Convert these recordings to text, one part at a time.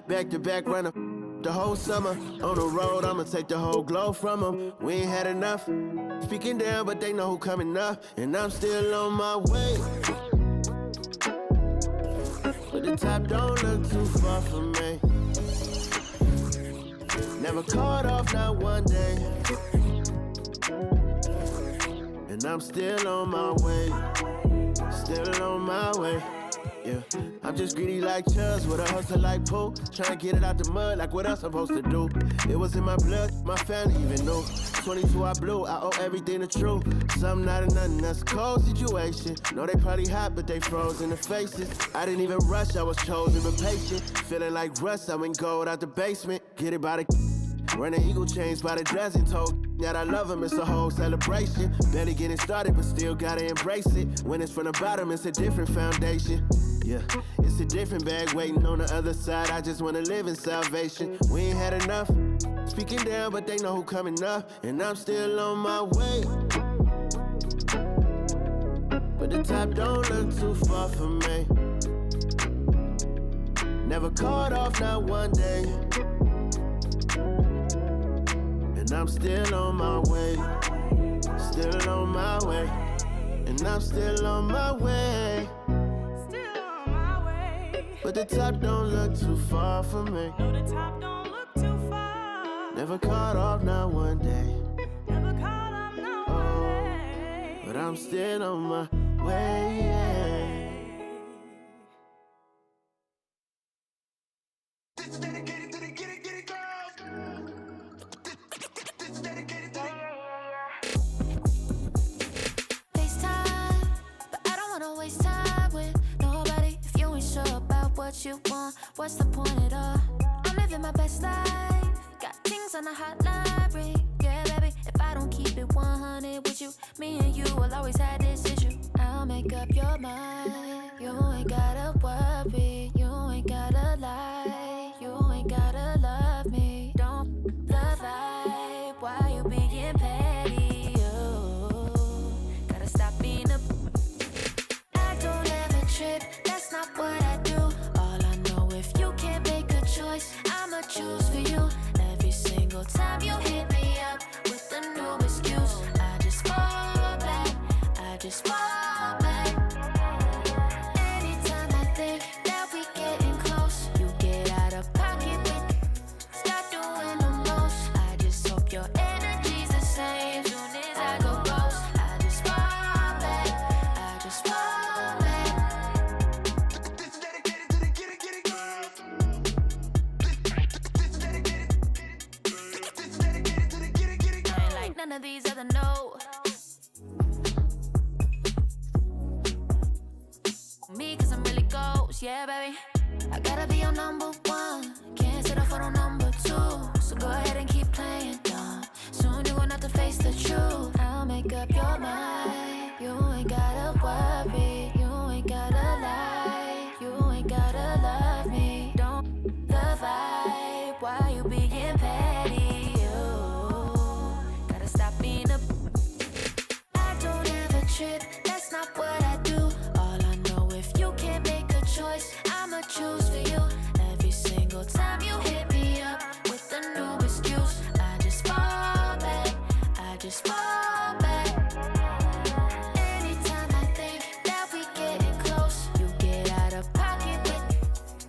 Back to back runner the whole summer. On the road, I'ma take the whole glow from them. We ain't had enough. Speaking down, but they know who coming up. And I'm still on my way. But the top don't look too far from me. Never caught off, not one day. And I'm still on my way. Still on my way. Yeah, I'm just greedy like Chubbs with a hustle like Pooh. Trying to get it out the mud like what else I'm supposed to do. It was in my blood, my family even knew. 22 I blew, I owe everything to true. Something not of nothing, that's a cold situation. Know they probably hot, but they froze in the faces. I didn't even rush, I was chosen but patient. Feeling like rust, I went gold out the basement. Get it by the running eagle chains by the dozen. Told that I love him, it's a whole celebration. Barely getting started, but still gotta embrace it. When it's from the bottom, it's a different foundation. Yeah, it's a different bag waiting on the other side. I just wanna live in salvation. We ain't had enough. Speaking down, but they know who coming up. And I'm still on my way. But the top don't look too far from me. Never caught off, not one day. And I'm still on my way. Still on my way. And I'm still on my way. But the top don't look too far from me. No, the top don't look too far. Never caught off, not one day. Never caught off, not one day. But I'm still on my way. This is dedicated to the get it girls. This is dedicated to FaceTime, but I don't wanna waste time with nobody if you ain't sure about what you want. What's the point at all? I'm living my best life. Got things on the hotline ring. Yeah, baby, if I don't keep it 100 with you, me and you will always have this issue. I'll make up your mind. You ain't gotta worry. You ain't gotta lie. You ain't gotta love me. Don't the vibe. Why you being petty? Oh, gotta stop being a. I don't ever trip. That's not what I do. All I know, if you can't make a choice, I'ma choose for you. Every single time you hit me up with a new excuse, I just fall back. I just fall back. Anytime I think that we getting close, you get out of pocket with start doing the most. I just hope your energy's the same. Soon as I go ghost, I just fall back. I just fall back. This is dedicated to the get it girls. This is dedicated to the get it girls. I ain't like none of these other no. Me, cause I'm really ghost, yeah, baby. I gotta be your number one. Can't settle for no number two. So go ahead and keep playing dumb. Soon you're gonna have to face the truth. I'll make up your mind. You ain't gotta worry. You ain't gotta lie. You ain't gotta love me. Don't the vibe. Why you being petty? You gotta stop being a. I don't ever trip. That's not what I do. All I know, if you can't make a choice, I'ma choose for you. Every single time you hit me up with a new excuse, I just fall back. I just fall back. Anytime I think that we getting close, you get out of pocket with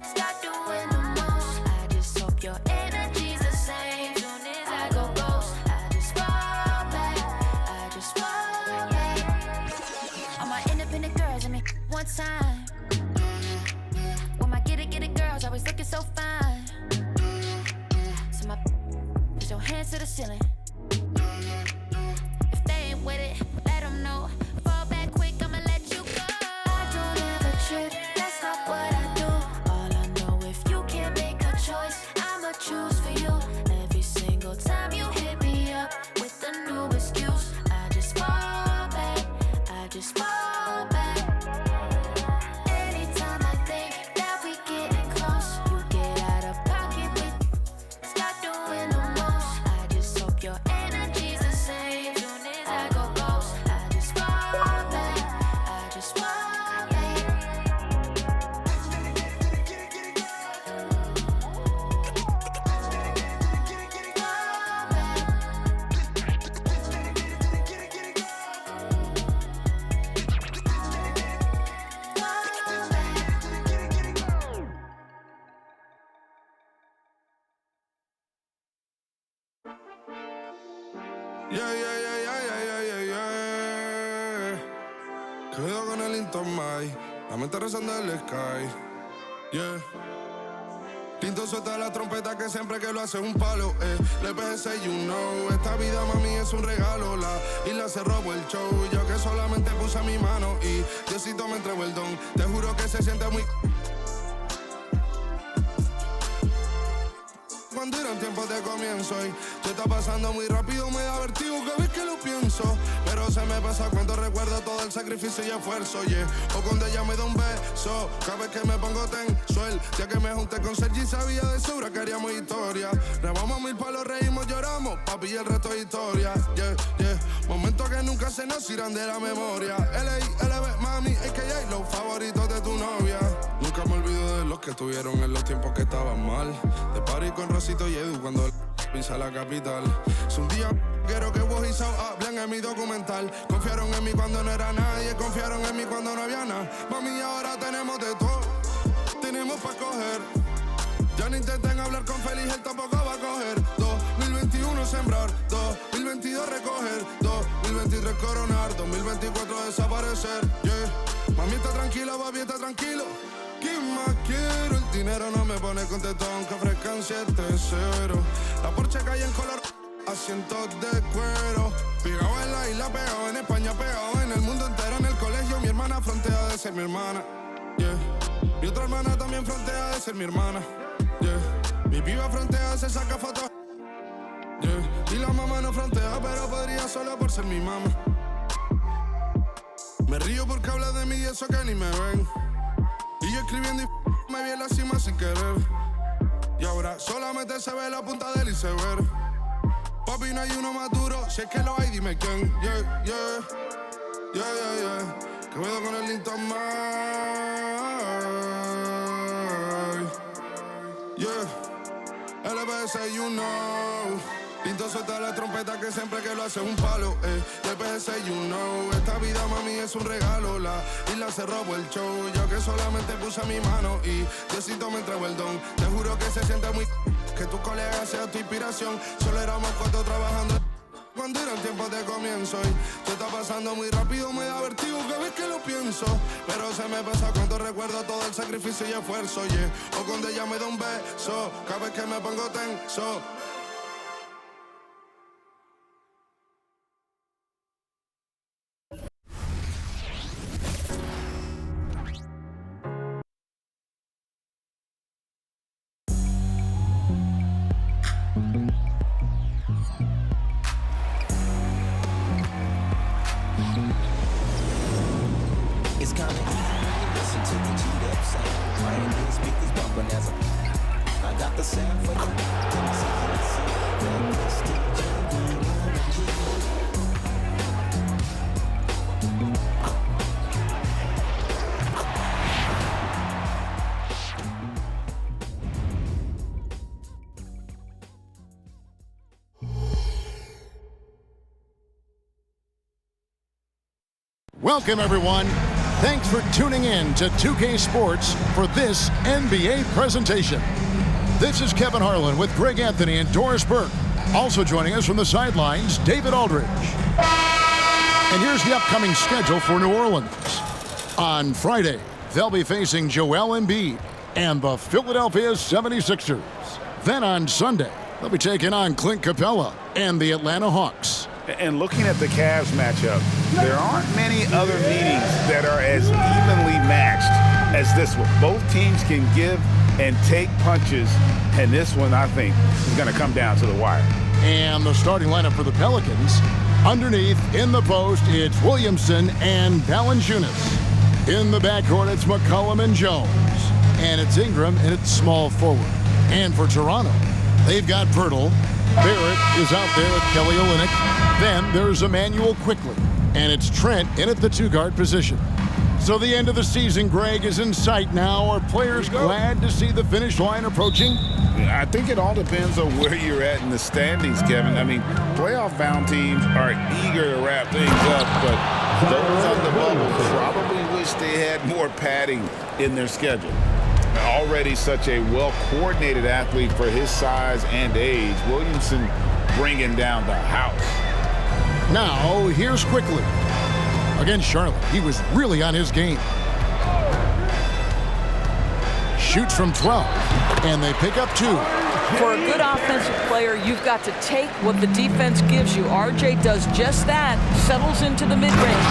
start doing the most. I just hope your energy's the same. Soon as I go ghost, I just fall back. I just fall back. All my independent girls, I mean, one time. When my get it girls always looking so fine. So my put your hands to the ceiling. If they ain't with it, let them know. Fall back quick, I'ma let you go. I don't ever trip, that's not what I do. All I know, if you can't make a choice, I'ma choose for you. Every single time you hit me up with a new excuse, I just fall back. I just fall back. Anytime I think that we getting close, you get out of pocket with start doing the most. I just hope your energy's the same. Soon as I go ghost, Cuidado con el Intomai, la mente rezando el sky. Yeah. Tinto suelta la trompeta que siempre que lo hace es un palo, Le PGC, you know. Esta vida, mami, es un regalo. La isla se robó el show. Yo que solamente puse mi mano y Diosito me entregó el don. Te juro que se siente muy... Cuando eran tiempos de comienzo y se está pasando muy rápido, me da vertigo cada vez que lo pienso. Pero se me pasa cuando recuerdo todo el sacrificio y esfuerzo, O cuando ella me da un beso, cada vez que me pongo tenso. El día que me junté con Sergi sabía de sobra que haríamos historia. Grabamos 1000 palos, reímos, lloramos, papi, y el resto es historia, Momentos que nunca se nos irán de la memoria. L.A.L.B, mami, a.k.a. los favoritos de tu novia. Nunca me olvido de los que estuvieron en los tiempos que estaban mal. De party con Rosito y Edu cuando pisa la capital. Es un día quiero que vos y Sao hablen en mi documental. Confiaron en mí cuando no era nadie, confiaron en mí cuando no había nada. Mami, ahora tenemos de todo, tenemos pa' coger. Ya no intenten hablar con Feliz, él tampoco va a coger. 2021 sembrar, 2022 recoger, 2023 coronar, 2024 desaparecer, Mami está tranquila, papi está tranquilo. ¿Qué más quiero? El dinero no me pone contento aunque ofrezcan 7-0. La Porsche cae en color, asientos de cuero. Pegado en la isla, pegado en España, pegado en el mundo entero. En el colegio mi hermana frontea de ser mi hermana, Mi otra hermana también frontea de ser mi hermana, Mi piba frontea, se saca fotos, Y la mamá no frontea, pero podría solo por ser mi mamá. Me río porque habla de mí y eso que ni me ven. Y yo escribiendo y me vi en la cima sin querer. Y ahora solamente se ve la punta del iceberg. Papi, no hay uno más duro, si es que lo hay, dime quién. Que veo con el Intomai. LBS, you know. Tinto suelta la trompeta que siempre que lo hace es un palo, LBS, you know. Esta vida, mami, es un regalo. La isla se robó el show. Yo que solamente puse mi mano y Diosito me entregó el don. Te juro que se siente muy... que tu colega sea tu inspiración. Solo éramos 4 trabajando cuando eran tiempos de comienzo y se está pasando muy rápido, me da vertigo cada vez que lo pienso. Pero se me pasa cuando recuerdo todo el sacrificio y esfuerzo, O cuando ella me da un beso, cada vez que me pongo tenso. It's kinda easy, listen to the G up sound. Playing these speakers bumping as I got the sound for you. Welcome, everyone. Thanks for tuning in to 2K Sports for this NBA presentation. This is Kevin Harlan with Greg Anthony and Doris Burke. Also joining us from the sidelines, David Aldridge. And here's the upcoming schedule for New Orleans. On Friday, they'll be facing Joel Embiid and the Philadelphia 76ers. Then on Sunday, they'll be taking on Clint Capella and the Atlanta Hawks. And looking at the Cavs matchup, there aren't many other meetings that are as evenly matched as this one. Both teams can give and take punches, and this one, I think, is going to come down to the wire. And the starting lineup for the Pelicans, underneath, in the post, it's Williamson and Valanciunas. In the backcourt, it's McCollum and Jones. And it's Ingram, and it's small forward. And for Toronto, they've got Pirtle. Barrett is out there with Kelly Olynyk. Then there's Emmanuel Quickley, and it's Trent in at the two-guard position. So the end of the season, Greg, is in sight now. Are players glad to see the finish line approaching? I think it all depends on where you're at in the standings, Kevin. I mean, playoff-bound teams are eager to wrap things up, but those on the bubble probably wish they had more padding in their schedule. Already such a well-coordinated athlete for his size and age, Williamson bringing down the house. Now, here's quickly. Against Charlotte, he was really on his game. Shoots from 12, and they pick up 2. For a good offensive player, you've got to take what the defense gives you. RJ does just that, settles into the mid-range.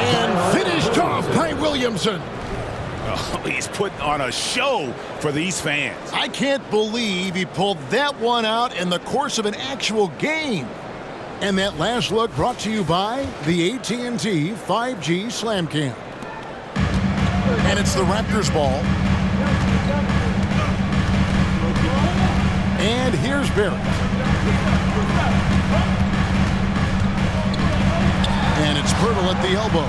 And finished off by Williamson. Oh, he's put on a show for these fans. I can't believe he pulled that one out in the course of an actual game. And that last look brought to you by the AT&T 5G Slam Cam. And it's the Raptors ball. And here's Barrett. And it's Pirtle at the elbow.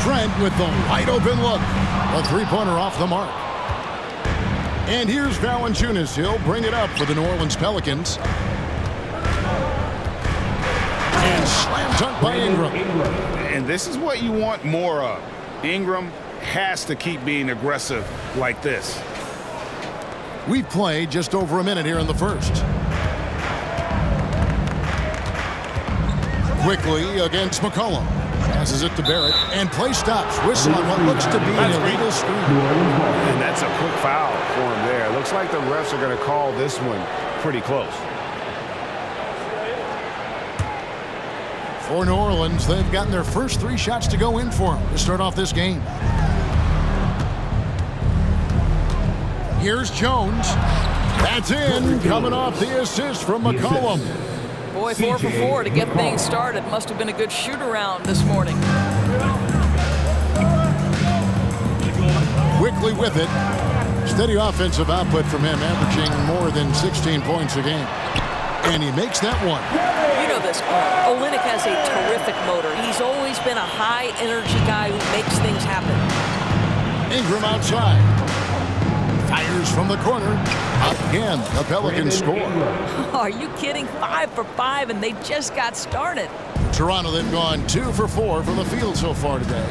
Trent with the wide open look. A three-pointer off the mark. And here's Valanciunas. He'll bring it up for the New Orleans Pelicans. And slam dunk by Ingram. And this is what you want more of. Ingram has to keep being aggressive like this. We've played just over a minute here in the first. Quickly against McCollum. Passes it to Barrett. And play stops. Whistle on what looks to be an illegal screen. And that's a quick foul for him there. Looks like the refs are going to call this one pretty close. For New Orleans, they've gotten their first 3 shots to go in for them to start off this game. Here's Jones. That's in. Coming off the assist from McCollum. Boy, 4 for 4 to get things started. Must have been a good shoot-around this morning. Quickly with it. Steady offensive output from him, averaging more than 16 points a game. And he makes that one. You know this. Olynyk has a terrific motor. He's always been a high-energy guy who makes things happen. Ingram outside. Fires from the corner. Again, the Pelicans score. Are you kidding? 5 for 5, and they just got started. Toronto, they've gone 2 for 4 from the field so far today.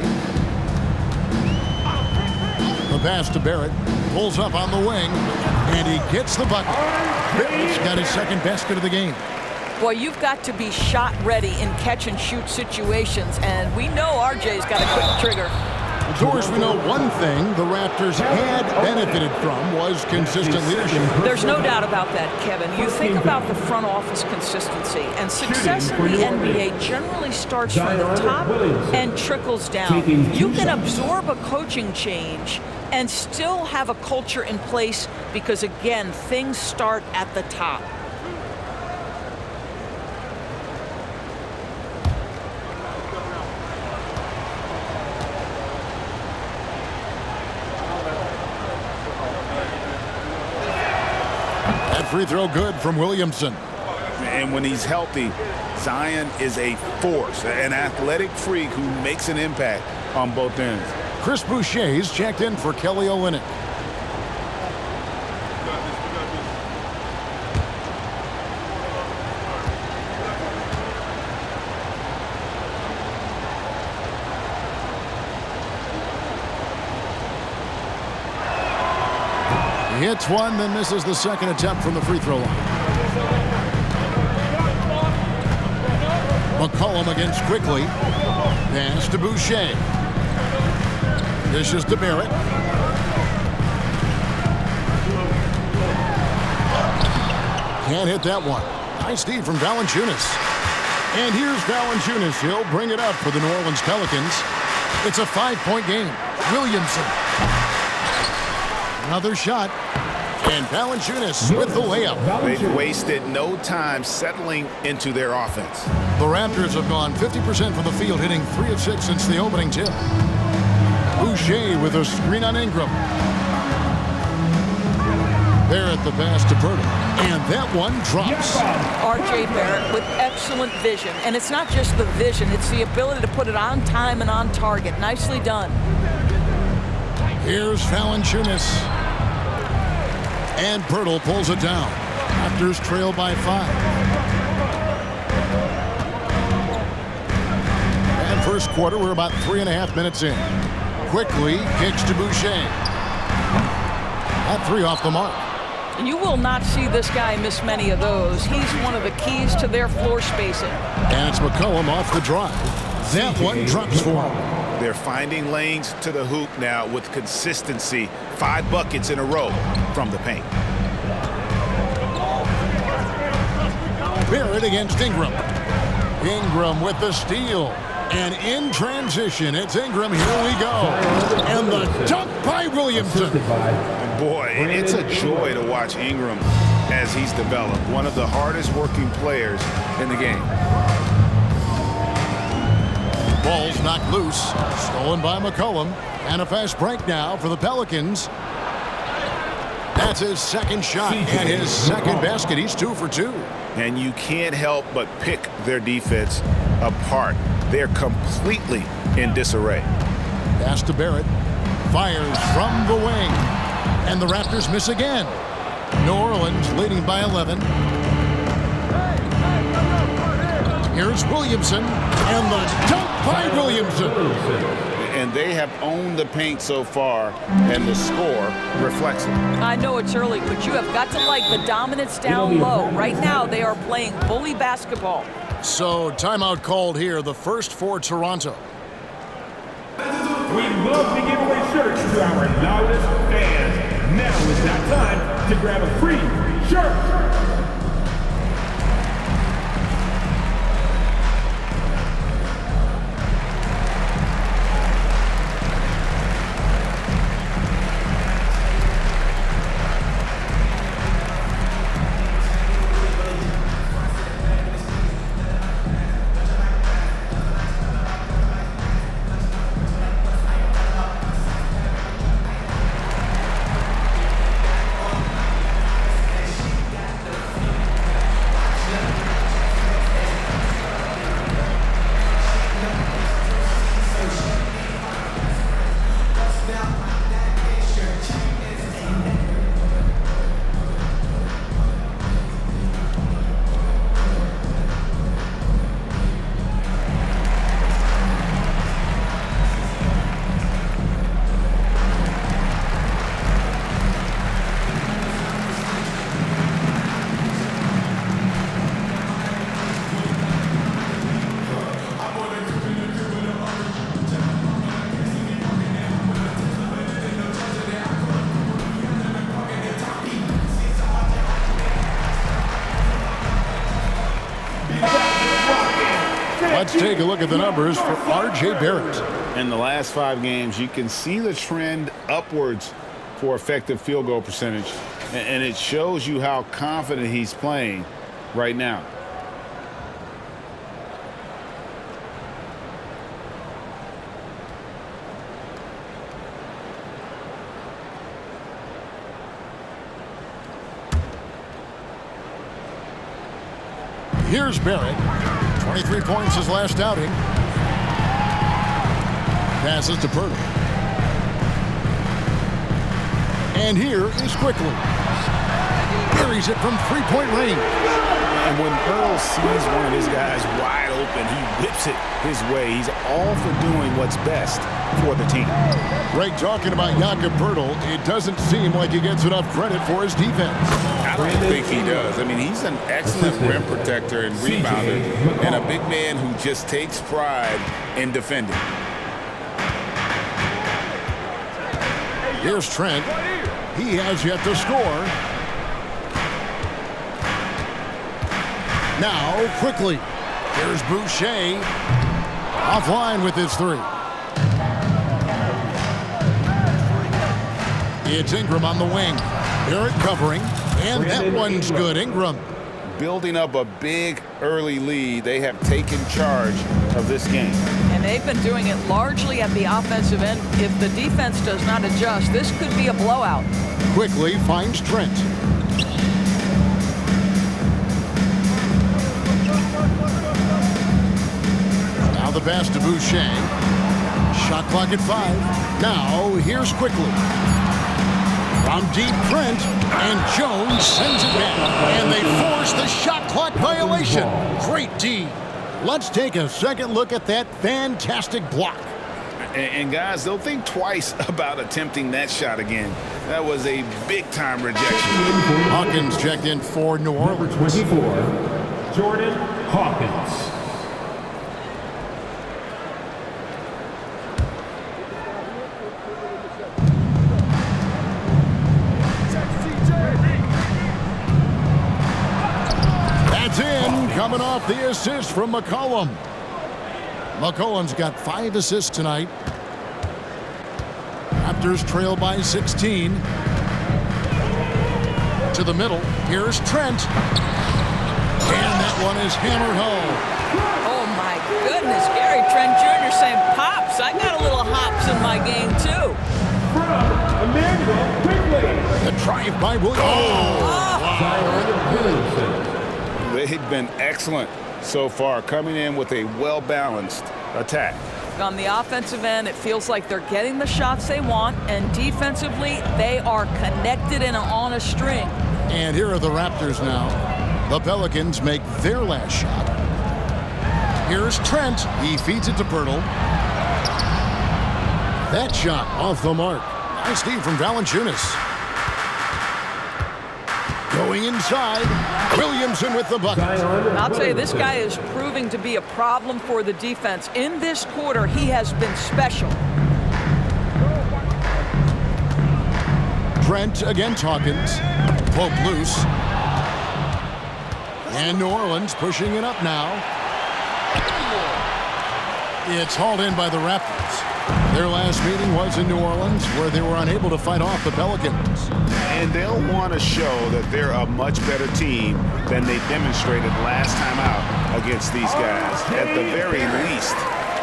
The pass to Barrett. Pulls up on the wing, and he gets the bucket. Barrett's got his second basket of the game. Boy, you've got to be shot ready in catch-and-shoot situations, and we know RJ's got a quick trigger. Of course, we know one thing the Raptors had benefited from was consistent leadership. There's no doubt about that, Kevin. You think about the front office consistency, and success in the NBA generally starts from the top and trickles down. You can absorb a coaching change and still have a culture in place because, again, things start at the top. Free throw good from Williamson. And when he's healthy, Zion is a force, an athletic freak who makes an impact on both ends. Chris Boucher's checked in for Kelly Olynyk. He hits one, then misses the second attempt from the free throw line. McCollum against quickly. Pass to Boucher. Dishes to Barrett. Can't hit that one. Nice D from Valanciunas. And here's Valanciunas. He'll bring it up for the New Orleans Pelicans. It's a 5-point game. Williamson. Another shot. And Valanciunas with the layup. They've wasted no time settling into their offense. The Raptors have gone 50% from the field, hitting 3 of 6 since the opening tip. Boucher with a screen on Ingram. Barrett the pass to Pirtle. And that one drops. R.J. Barrett with excellent vision. And it's not just the vision, it's the ability to put it on time and on target. Nicely done. Here's Valanciunas. And Pirtle pulls it down. Raptors trail by 5. And first quarter, we're about 3.5 minutes in. Quickly kicks to Boucher. That 3 off the mark. You will not see this guy miss many of those. He's one of the keys to their floor spacing. And it's McCollum off the drive. That one drops for him. They're finding lanes to the hoop now with consistency. 5 buckets in a row from the paint. Barrett against Ingram. Ingram with the steal. And in transition, it's Ingram. Here we go. And the dunk by Williamson. Boy, it's a joy to watch Ingram as he's developed. One of the hardest working players in the game. Ball's knocked loose. Stolen by McCollum. And a fast break now for the Pelicans. That's his second shot and his second basket. He's 2 for 2. And you can't help but pick their defense apart. They're completely in disarray. Pass to Barrett. Fires from the wing. And the Raptors miss again. New Orleans leading by 11. Here's Williamson. And the dunk by Williamson. And they have owned the paint so far, and the score reflects it. I know it's early, but you have got to like the dominance down low. Right now, they are playing bully basketball. So, timeout called here, the first for Toronto. We love to give away shirts to our loudest fans. Now is that time to grab a free shirt. Let's take a look at the numbers for R.J. Barrett. In the last 5 games, you can see the trend upwards for effective field goal percentage. And it shows you how confident he's playing right now. Here's Barrett. 23 points his last outing. Passes to Pirtle. And here is Quickly. Buries it from three-point range. And when Earl sees one of his guys wide open, he whips it his way. He's all for doing what's best for the team. Greg talking about Jakob Pirtle. It doesn't seem like he gets enough credit for his defense. I don't think he does. I mean, he's an excellent rim protector and rebounder, and a big man who just takes pride in defending. Here's Trent. He has yet to score. Now, Quickly. Here's Boucher. Offline with his 3. It's Ingram on the wing. Barrett covering. And that one's good. Ingram. Building up a big early lead. They have taken charge of this game. And they've been doing it largely at the offensive end. If the defense does not adjust, this could be a blowout. Quickly finds Trent. Now the pass to Boucher. Shot clock at 5. Now here's Quickly. From deep, Trent, and Jones sends it back. And they force the shot clock violation. Great D. Let's take a second look at that fantastic block. And guys, they'll think twice about attempting that shot again. That was a big-time rejection. Hawkins checked in for New Orleans. Number 24, Jordan Hawkins. That's in, coming off the assist from McCollum. McCollum's got 5 assists tonight. Raptors trail by 16. To the middle. Here's Trent. And that one is hammered home. Oh, my goodness. Gary Trent Jr. saying, Pops, I got a little hops in my game, too. From Emmanuel Quigley. The drive by Williams. They've been excellent so far, coming in with a well-balanced attack. On the offensive end, it feels like they're getting the shots they want, and defensively, they are connected and on a string. And here are the Raptors now. The Pelicans make their last shot. Here's Trent. He feeds it to Pirtle. That shot off the mark. Nice D from Valanciunas. Going inside. Williamson with the bucket. I'll tell you, this guy is proving to be a problem for the defense. In this quarter, he has been special. Trent against Hawkins. Pope loose. And New Orleans pushing it up now. It's hauled in by the Raptors. Their last meeting was in New Orleans, where they were unable to fight off the Pelicans. And they'll want to show that they're a much better team than they demonstrated last time out against these guys. At the very least,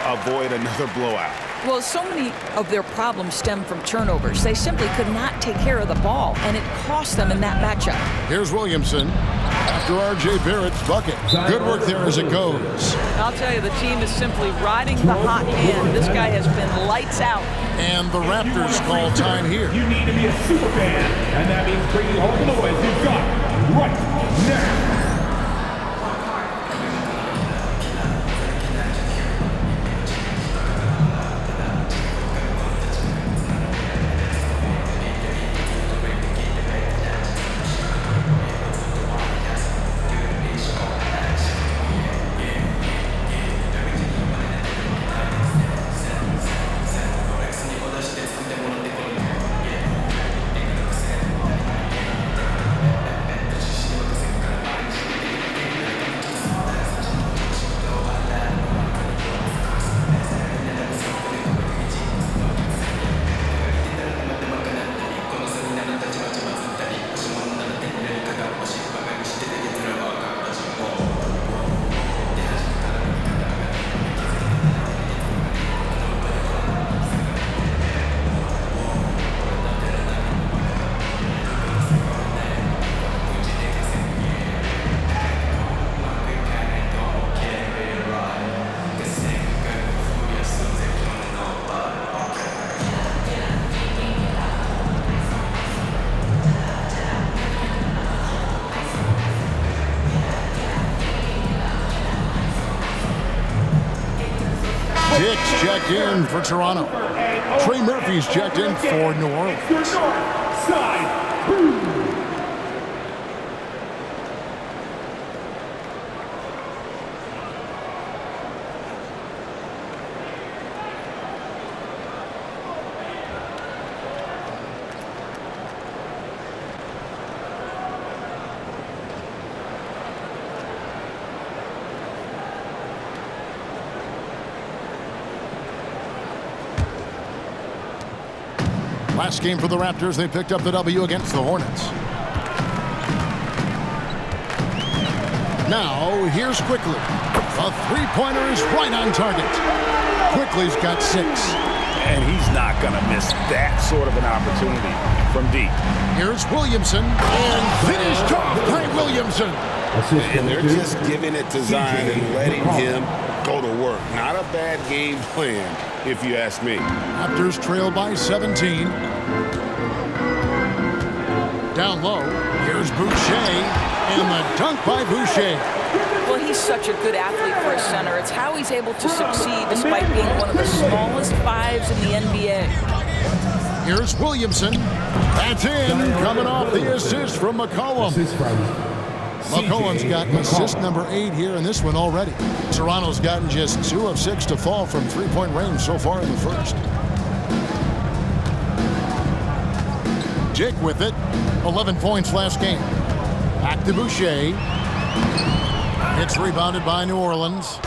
avoid another blowout. Well, so many of their problems stem from turnovers. They simply could not take care of the ball, and it cost them in that matchup. Here's Williamson after R.J. Barrett's bucket. Good work there as it goes. I'll tell you, the team is simply riding the hot hand. This guy has been lights out. And the Raptors call time here. You need to be a super fan, and that means bringing home the noise you've got right now. Dick's checked in for Toronto. Trey Murphy's checked in for New Orleans. Last game for the Raptors, they picked up the W against the Hornets. Now, here's Quickly. A three-pointer is right on target. Quickly's got 6. And he's not going to miss that sort of an opportunity from deep. Here's Williamson. And finished off by Williamson. And they're just giving it to Zion and letting him go to work. Not a bad game plan, if you ask me. Raptors trail by 17. Down low, here's Boucher, and the dunk by Boucher. Well, he's such a good athlete for a center. It's how he's able to succeed despite being one of the smallest fives in the NBA. Here's Williamson. That's in, coming off the assist from McCollum. McCollum's got assist number 8 here in this one already. Toronto's gotten just 2 of 6 to fall from three-point range so far in the first. Dick with it. 11 points last game. Back to Boucher. It's rebounded by New Orleans.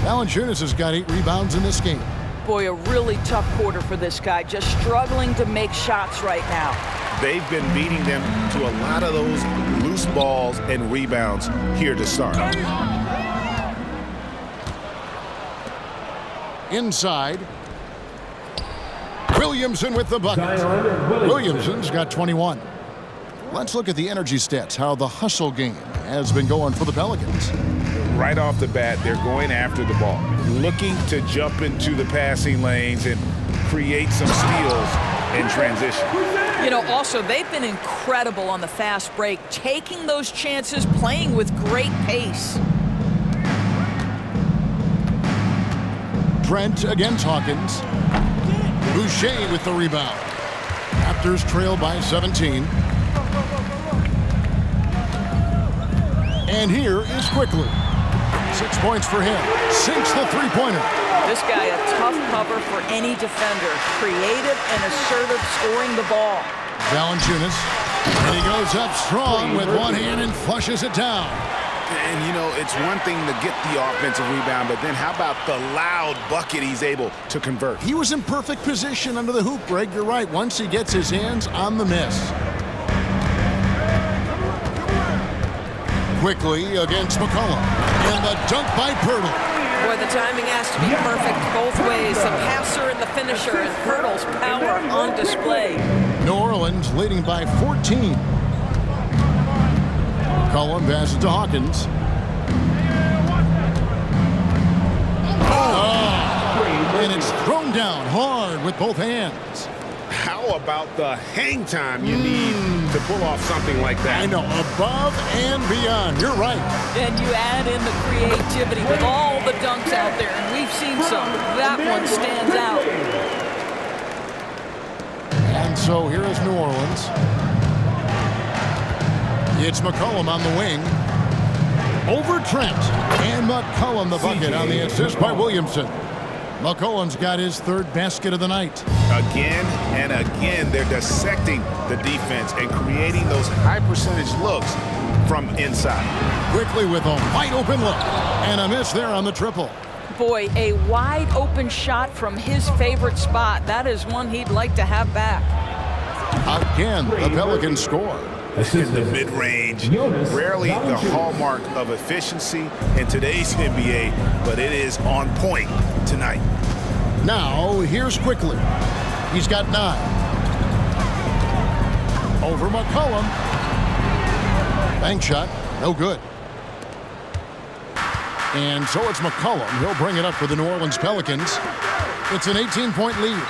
Valanciunas has got 8 rebounds in this game. Boy, a really tough quarter for this guy. Just struggling to make shots right now. They've been beating them to a lot of those loose balls and rebounds here to start. Inside. Williamson with the bucket. Williamson's got 21. Let's look at the energy stats, how the hustle game has been going for the Pelicans. Right off the bat, they're going after the ball, looking to jump into the passing lanes and create some steals in transition. You know, also, they've been incredible on the fast break, taking those chances, playing with great pace. Trent against Hawkins. Boucher with the rebound. Raptors trail by 17. And here is Quickly. 6 points for him. Sinks the three-pointer. This guy a tough cover for any defender. Creative and assertive scoring the ball. Valanciunas. And he goes up strong with one hand and flushes it down. And, you know, it's one thing to get the offensive rebound, but then how about the loud bucket he's able to convert? He was in perfect position under the hoop, Greg. You're right. Once he gets his hands on the miss. Quickly against McCollum. And the dunk by Pirtle. Boy, the timing has to be perfect both ways. The passer and the finisher, and Pirtle's power on display. New Orleans leading by 14. McCollum passes to Hawkins. And it's thrown down hard with both hands. How about the hang time you need to pull off something like that? I know, above and beyond. You're right. And you add in the creativity with all the dunks out there, and we've seen some. That one stands out. And so here is New Orleans. It's McCollum on the wing. Over Trent. And McCollum the bucket on the assist by Williamson. McCollum's got his 3rd basket of the night. Again and again, they're dissecting the defense and creating those high-percentage looks from inside. Quickly with a wide-open look. And a miss there on the triple. Boy, a wide-open shot from his favorite spot. That is one he'd like to have back. Again, the Pelicans score. In the mid-range, rarely the hallmark of efficiency in today's NBA, but it is on point tonight. Now, here's Quickly. He's got 9. Over McCollum. Bank shot, no good. And so it's McCollum. He'll bring it up for the New Orleans Pelicans. It's an 18-point lead.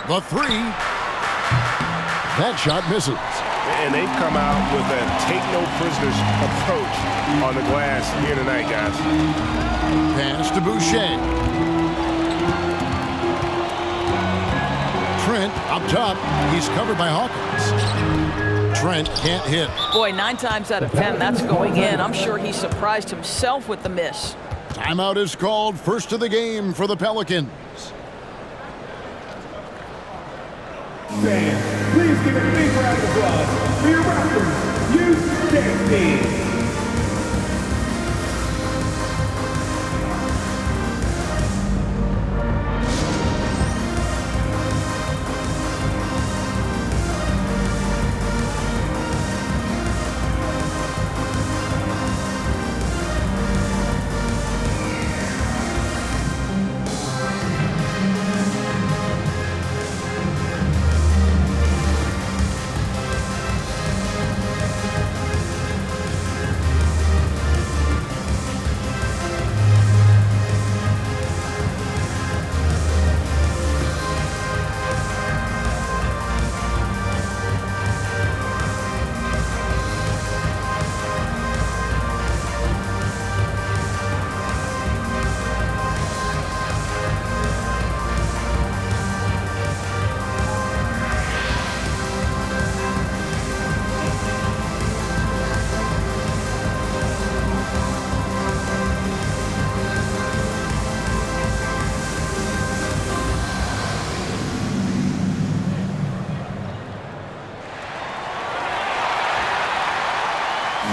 The 3. That shot misses. And they've come out with a take-no-prisoners approach on the glass here tonight, guys. Pass to Boucher. Trent up top. He's covered by Hawkins. Trent can't hit. Boy, 9 times out of 10, that's going in. I'm sure he surprised himself with the miss. Timeout is called. First of the game for the Pelicans. Fans, please give a big round of applause for your Raptors. You Safety.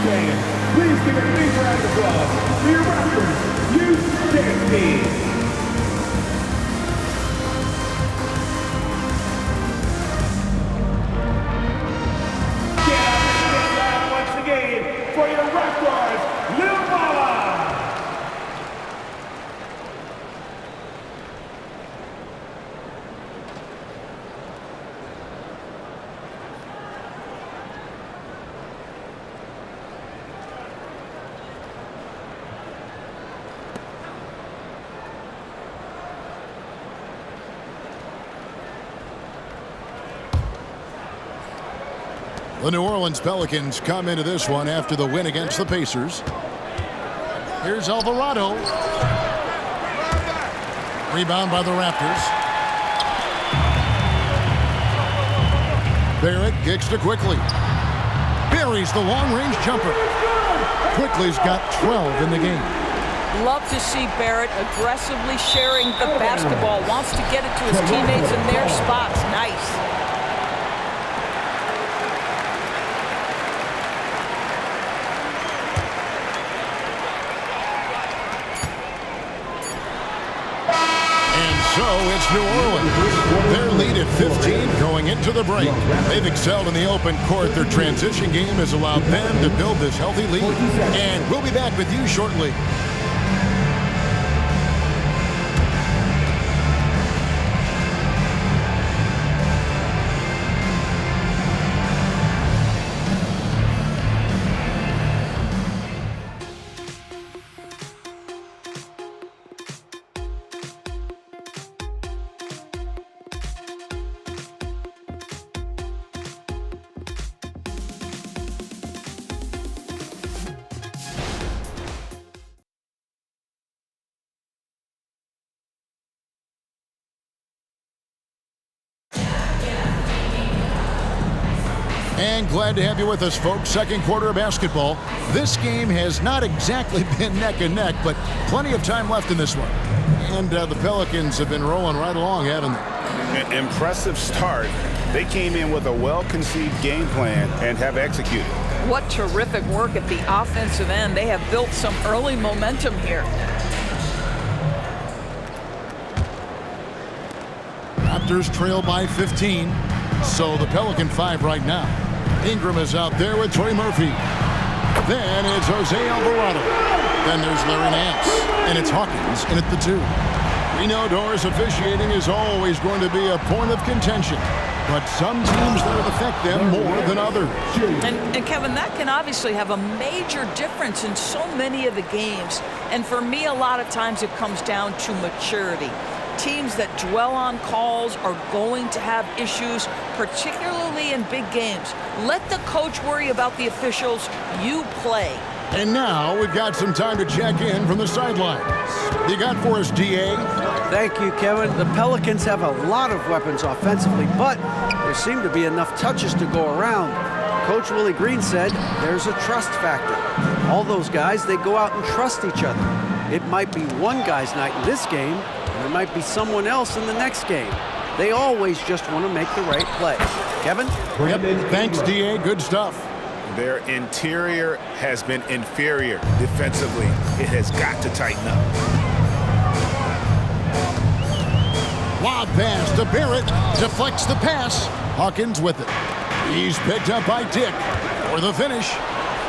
Fans, please give a big round of applause for your Raptors youth dance team. For your Raptors, Lil Mama! The New Orleans Pelicans come into this one after the win against the Pacers. Here's Alvarado. Rebound by the Raptors. Barrett kicks to Quickly. Buries the long-range jumper. Quickly's got 12 in the game. Love to see Barrett aggressively sharing the basketball. Wants to get it to his teammates in their spots. Nice. So it's New Orleans. Their lead at 15 going into the break. They've excelled in the open court. Their transition game has allowed them to build this healthy lead. And we'll be back with you shortly. And glad to have you with us, folks. Second quarter of basketball. This game has not exactly been neck and neck, but plenty of time left in this one. And the Pelicans have been rolling right along, haven't they? An impressive start. They came in with a well-conceived game plan and have executed. What terrific work at the offensive end. They have built some early momentum here. Raptors trail by 15. So the Pelican 5 right now. Ingram is out there with Trey Murphy. Then it's Jose Alvarado. Then there's Larry Nance. And it's Hawkins in at the 2. We know Doris officiating is always going to be a point of contention. But some teams let it affect them more than others. And Kevin, that can obviously have a major difference in so many of the games. And for me, a lot of times it comes down to maturity. Teams that dwell on calls are going to have issues, particularly in big games. Let the coach worry about the officials. You play. And now we've got some time to check in from the sidelines. You got for us, DA? Thank you, Kevin. The Pelicans have a lot of weapons offensively, but there seem to be enough touches to go around. Coach Willie Green said there's a trust factor. All those guys, they go out and trust each other. It might be one guy's night in this game, and it might be someone else in the next game. They always just want to make the right play. Kevin? Yep. Thanks, DA. Good stuff. Their interior has been inferior defensively. It has got to tighten up. Lob pass to Barrett. Deflects the pass. Hawkins with it. He's picked up by Dick for the finish.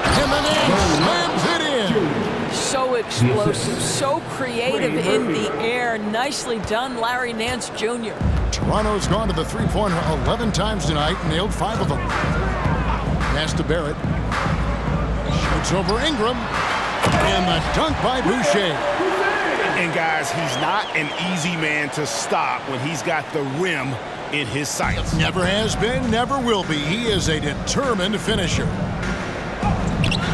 And the Nance slams it in. So explosive, so creative in the air. Nicely done, Larry Nance Jr. Toronto's gone to the three-pointer 11 times tonight, nailed 5 of them. Pass to Barrett. Shoots over Ingram. And the dunk by Boucher. And guys, he's not an easy man to stop when he's got the rim in his sights. Never has been, never will be. He is a determined finisher.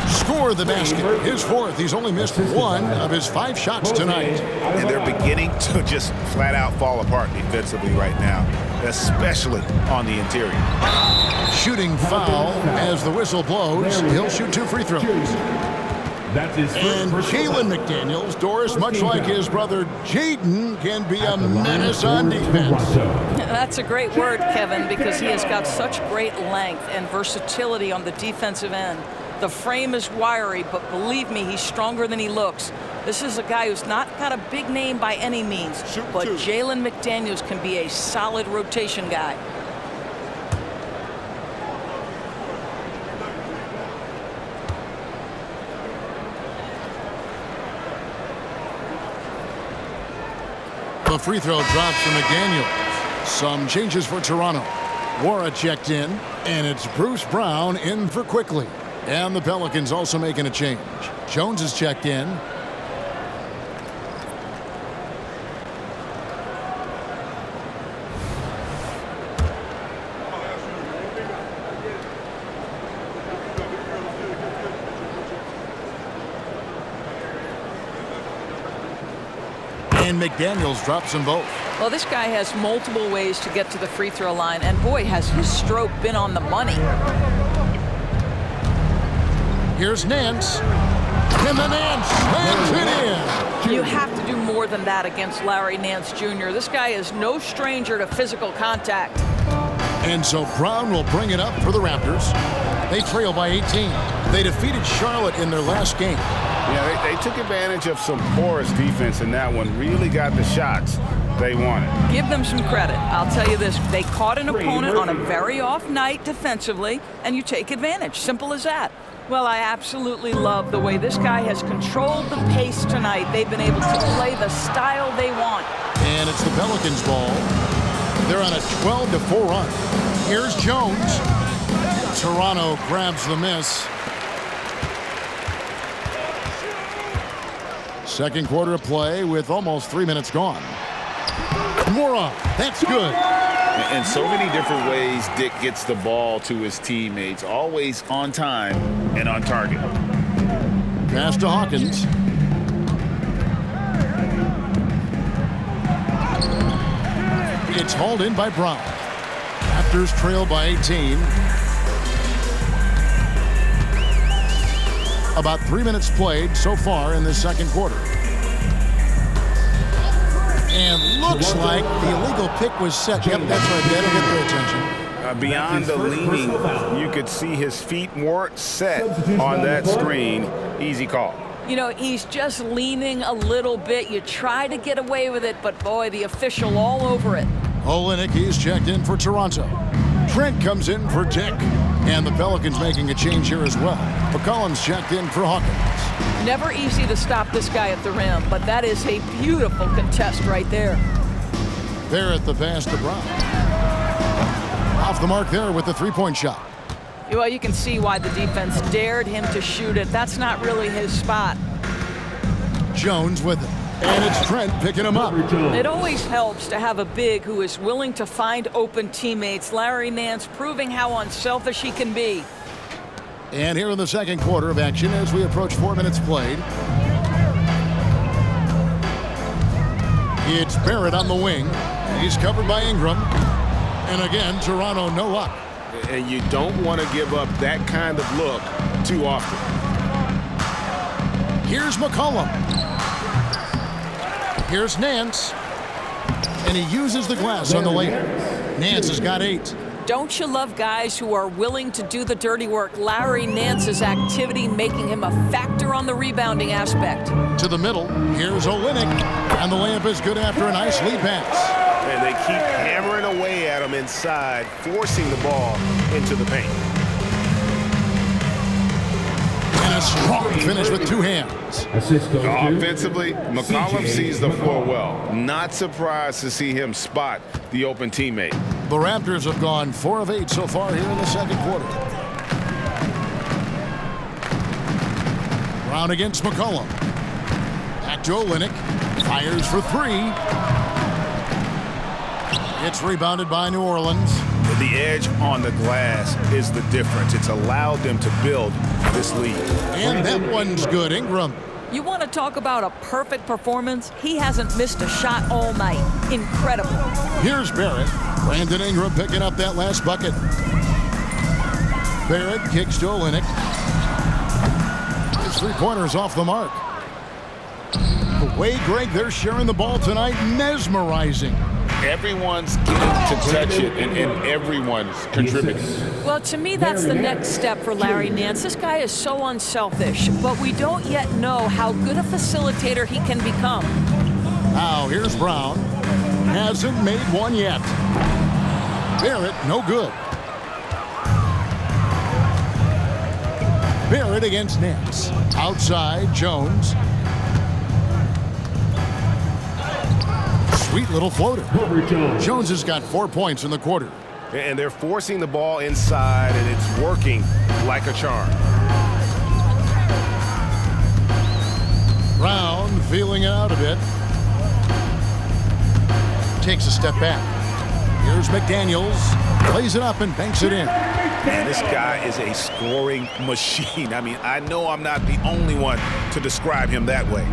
Score the basket. His 4th. He's only missed 1 of his 5 shots tonight. And they're beginning to just flat out fall apart defensively right now, especially on the interior. Shooting foul as the whistle blows. He'll shoot 2 free throws. That's his and Jalen McDaniels, Doris, much like his brother Jaden, can be a menace on defense. That's a great word, Kevin, because he has got such great length and versatility on the defensive end. The frame is wiry, but believe me, he's stronger than he looks. This is a guy who's not got a big name by any means, but Jalen McDaniels can be a solid rotation guy. The free throw drops for McDaniels. Some changes for Toronto. Wara checked in, and it's Bruce Brown in for Quickly. And the Pelicans also making a change. Jones is checked in. And McDaniels drops them both. Well, this guy has multiple ways to get to the free throw line, and boy, has his stroke been on the money. Here's Nance. And the Nance slams it in. You have to do more than that against Larry Nance Jr. This guy is no stranger to physical contact. And so Brown will bring it up for the Raptors. They trail by 18. They defeated Charlotte in their last game. Yeah, they took advantage of some porous defense in that one. Really got the shots they wanted. Give them some credit. I'll tell you this. They caught an opponent on a very off night defensively, and you take advantage. Simple as that. Well, I absolutely love the way this guy has controlled the pace tonight. They've been able to play the style they want. And it's the Pelicans' ball. They're on a 12-4 run. Here's Jones. Toronto grabs the miss. Second quarter of play with almost 3 minutes gone. Mora, that's good. In so many different ways, Dick gets the ball to his teammates, always on time and on target. Pass to Hawkins. It's hauled in by Brown. Raptors trail by 18. About 3 minutes played so far in the second quarter. And looks like the illegal pick was set. Yep, that's right. That'll get their attention. Beyond the leaning, you could see his feet weren't set on that screen. Easy call. You know, he's just leaning a little bit. You try to get away with it, but boy, the official all over it. Olynyk, he's checked in for Toronto. Trent comes in for Dick. And the Pelicans making a change here as well. McCollum's checked in for Hawkins. Never easy to stop this guy at the rim, but that is a beautiful contest right there. Barrett the pass to Brown. Off the mark there with the three-point shot. Well, you can see why the defense dared him to shoot it. That's not really his spot. Jones with it. And it's Trent picking him up. It always helps to have a big who is willing to find open teammates. Larry Nance proving how unselfish he can be. And here in the second quarter of action as we approach 4 minutes played. It's Barrett on the wing. He's covered by Ingram. And again, Toronto no luck. And you don't want to give up that kind of look too often. Here's McCollum. Here's Nance. And he uses the glass on the layup. Nance has got 8. Don't you love guys who are willing to do the dirty work? Larry Nance's activity making him a factor on the rebounding aspect. To the middle. Here's Olynyk. And the layup is good after a nice lead pass. And they keep hammering away at him inside, forcing the ball into the paint. And a strong finish with 2 hands. Offensively, McCollum sees the floor well. Not surprised to see him spot the open teammate. The Raptors have gone 4 of 8 so far here in the second quarter. Brown against McCollum. Back to Olynyk. Fires for 3. It's rebounded by New Orleans. The edge on the glass is the difference. It's allowed them to build this lead. And that one's good. Ingram. You want to talk about a perfect performance? He hasn't missed a shot all night. Incredible. Here's Barrett. Brandon Ingram picking up that last bucket. Barrett kicks to Olynyk. His three-pointer's off the mark. The way, Greg, they're sharing the ball tonight, mesmerizing. Everyone's getting to touch it, and everyone's contributing. Well, to me, that's the next step for Larry Nance. This guy is so unselfish, but we don't yet know how good a facilitator he can become. Now, here's Brown. Hasn't made one yet. Barrett, no good. Barrett against Nance. Outside, Jones. Sweet little floater. Jones has got 4 points in the quarter. And they're forcing the ball inside, and it's working like a charm. Brown feeling it out a bit. Takes a step back. Here's McDaniels. Plays it up and banks it in. Man, this guy is a scoring machine. I mean, I know I'm not the only one to describe him that way.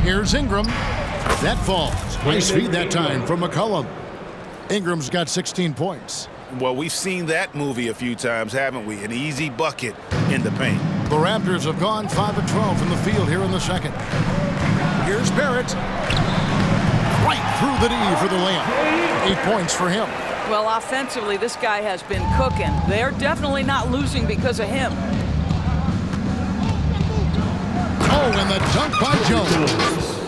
Here's Ingram. That falls. Nice feed that time from McCollum. Ingram's got 16 points. Well, we've seen that movie a few times, haven't we? An easy bucket in the paint. The Raptors have gone 5 of 12 from the field here in the second. Here's Barrett. Right through the D for the layup. 8 points for him. Well, offensively, this guy has been cooking. They're definitely not losing because of him. Oh, and the dunk by Jones.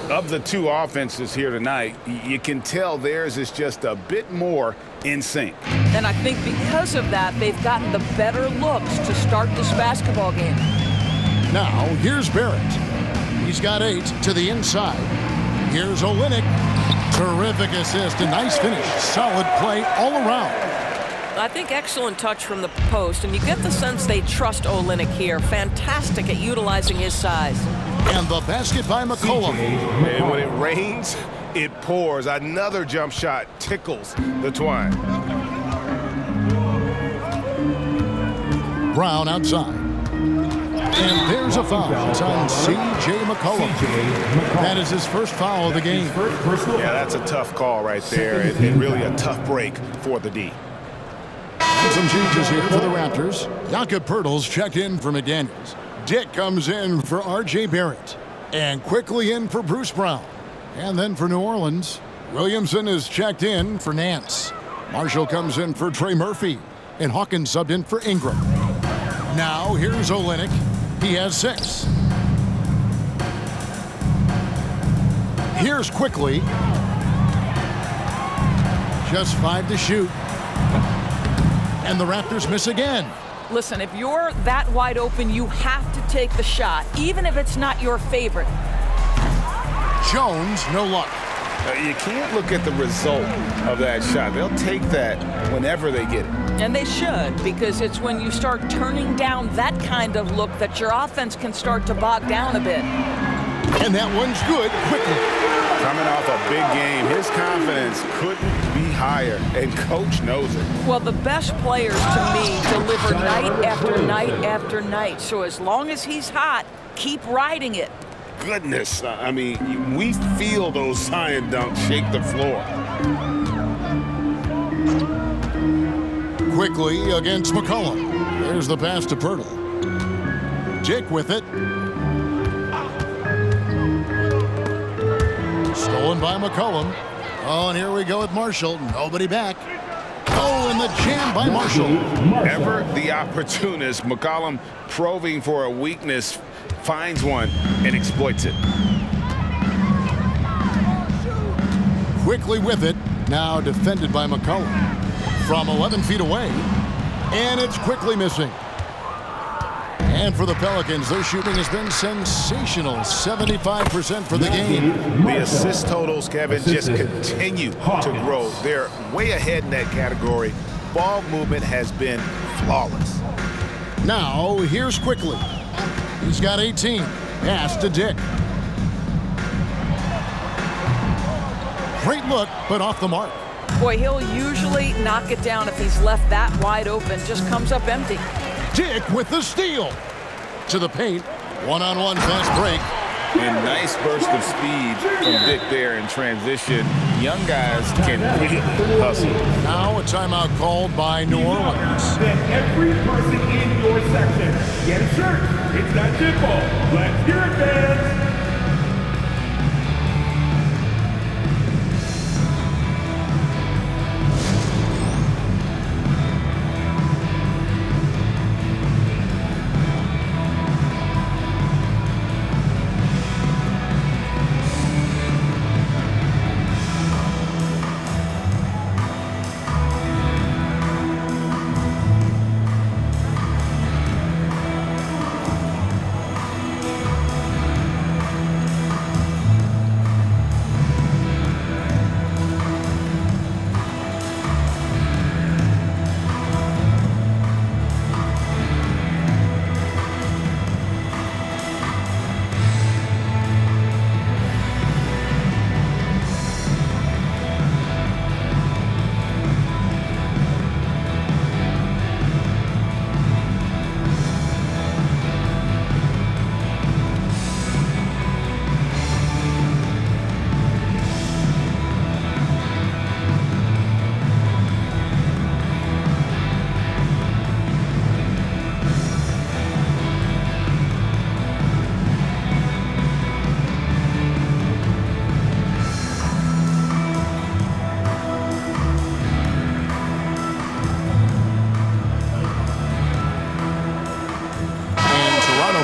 Of the two offenses here tonight, you can tell theirs is just a bit more in sync. And I think because of that, they've gotten the better looks to start this basketball game. Now, here's Barrett. He's got 8 to the inside. Here's Olynyk. Terrific assist, a nice finish. Solid play all around. I think excellent touch from the post, and you get the sense they trust Olynyk here. Fantastic at utilizing his size. And the basket by McCollum. And when it rains, it pours. Another jump shot tickles the twine. Brown outside. And there's a foul. It's on C.J. McCollum. That is his first foul of the game. Yeah, that's a tough call right there, and really a tough break for the D. And some changes here for the Raptors. Jakob Poeltl's checked in for McDaniels. Dick comes in for R.J. Barrett. And quickly in for Bruce Brown. And then for New Orleans, Williamson is checked in for Nance. Marshall comes in for Trey Murphy. And Hawkins subbed in for Ingram. Now here's Olynyk. He has 6. Here's quickly. Just 5 to shoot. And the Raptors miss again. Listen, if you're that wide open, you have to take the shot, even if it's not your favorite. Jones, no luck. You can't look at the result of that shot. They'll take that whenever they get it. And they should, because it's when you start turning down that kind of look that your offense can start to bog down a bit. And that one's good quickly. Coming off a big game, his confidence couldn't be higher, and coach knows it. Well, the best players, to me, deliver night after night after night. So as long as he's hot, keep riding it. Goodness, I mean, we feel those science dunks shake the floor. Quickly against McCollum. There's the pass to Poeltl. Dick with it. Stolen by McCollum. Oh, and here we go with Marshall. Nobody back. Oh, and the jam by Marshall. Ever the opportunist, McCollum probing for a weakness, finds one and exploits it. Quickly with it. Now defended by McCollum. From 11 feet away. And it's quickly missing. And for the Pelicans, their shooting has been sensational. 75% for the game. The assist totals, Kevin, just continue to grow. They're way ahead in that category. Ball movement has been flawless. Now, here's quickly. He's got 18. Pass to Dick. Great look, but off the mark. Boy, he'll usually knock it down if he's left that wide open. Just comes up empty. Dick with the steal. To the paint. One-on-one fast break. And nice burst of speed from Dick there in transition. Young guys can really hustle. Now a timeout called by New Orleans. Then every person in your section get a shirt. It's that simple. Let's hear it, fans.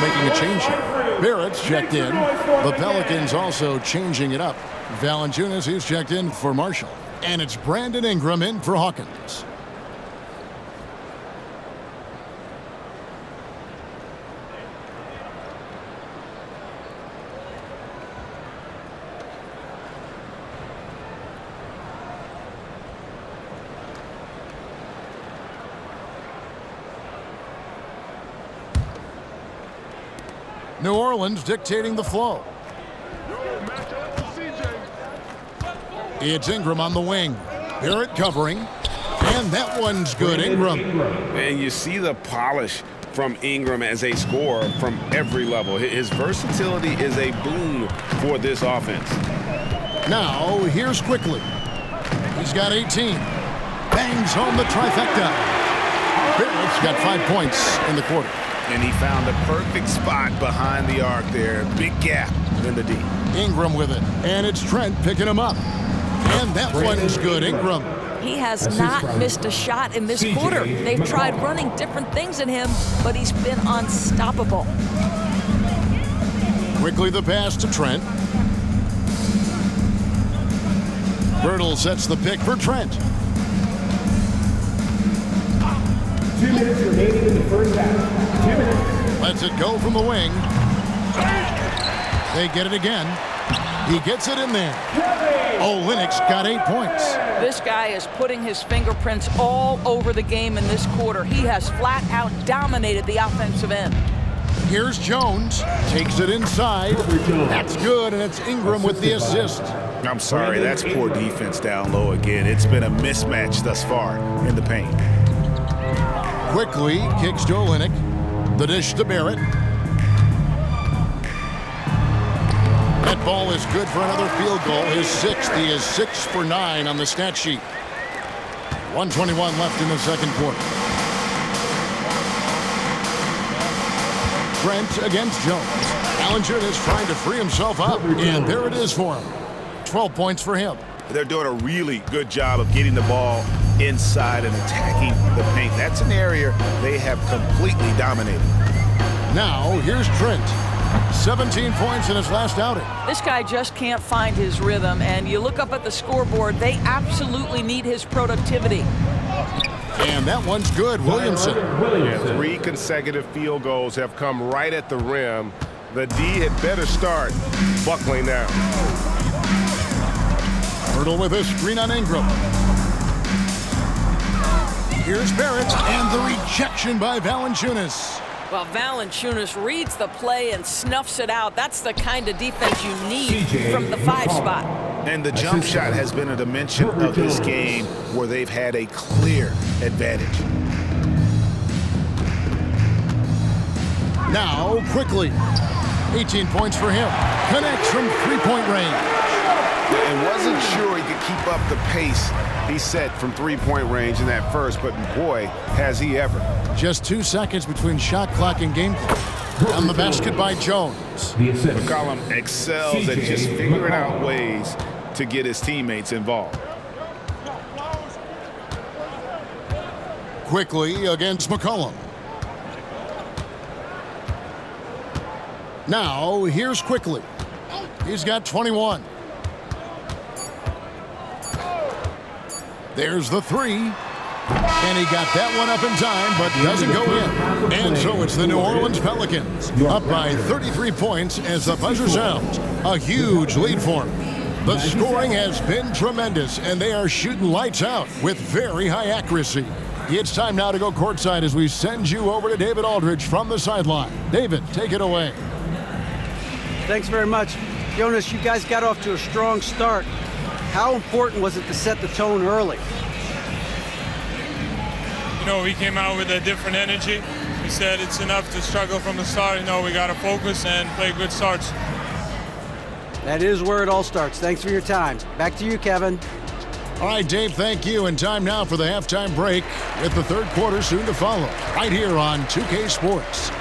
making a change here. Barrett's checked in. The Pelicans also changing it up. Valanciunas, he's checked in for Marshall. And it's Brandon Ingram in for Hawkins. New Orleans dictating the flow. It's Ingram on the wing. Barrett covering. And that one's good. Ingram. And you see the polish from Ingram as a scorer from every level. His versatility is a boon for this offense. Now, here's quickly. He's got 18. Bangs home the trifecta. Barrett's got 5 points in the quarter. And he found the perfect spot behind the arc there. Big gap in the D. Ingram with it. And it's Trent picking him up. And that one's good. Ingram. He has not missed a shot in this quarter. They've tried running different things in him, but he's been unstoppable. Quickly the pass to Trent. Bertle sets the pick for Trent. 2 minutes remaining in the first half. 2 minutes. Lets it go from the wing. They get it again. He gets it in there. Olynyk's got 8 points. This guy is putting his fingerprints all over the game in this quarter. He has flat out dominated the offensive end. Here's Jones. Takes it inside. That's good, and it's Ingram with the assist. I'm sorry, that's poor defense down low again. It's been a mismatch thus far in the paint. Quickly kicks to Olynyk. The dish to Barrett. That ball is good for another field goal. His 6th. He is 6 for 9 on the stat sheet. 1:21 left in the second quarter. Trent against Jones. Valanciunas trying to free himself up, and there it is for him. 12 points for him. They're doing a really good job of getting the ball inside and attacking the paint. That's an area they have completely dominated. Now, here's Trent. 17 points in his last outing. This guy just can't find his rhythm, and you look up at the scoreboard, they absolutely need his productivity. And that one's good. Williamson. Yeah, 3 consecutive field goals have come right at the rim. The D had better start buckling down. Bertle with a screen on Ingram. Here's Barrett, and the rejection by Valanciunas. Well, Valanciunas reads the play and snuffs it out. That's the kind of defense you need from the 5 spot. And the jump shot has been a dimension of this game where they've had a clear advantage. Now, quickly. 18 points for him. Connects from 3-point range. And wasn't sure he could keep up the pace he set from 3-point range in that first, but boy, has he ever. Just 2 seconds between shot clock and game clock. On the basket by Jones. McCollum excels at just figuring out ways to get his teammates involved. Quickly against McCollum. Now, here's Quickly. He's got 21. There's the 3. And he got that one up in time, but doesn't go in. And so it's the New Orleans Pelicans up by 33 points as the buzzer sounds. A huge lead for them. The scoring has been tremendous, and they are shooting lights out with very high accuracy. It's time now to go courtside as we send you over to David Aldridge from the sideline. David, take it away. Thanks very much. Jonas, you guys got off to a strong start. How important was it to set the tone early? You know, we came out with a different energy. We said it's enough to struggle from the start. You know, we got to focus and play good starts. That is where it all starts. Thanks for your time. Back to you, Kevin. All right, Dave, thank you. And time now for the halftime break with the third quarter soon to follow right here on 2K Sports.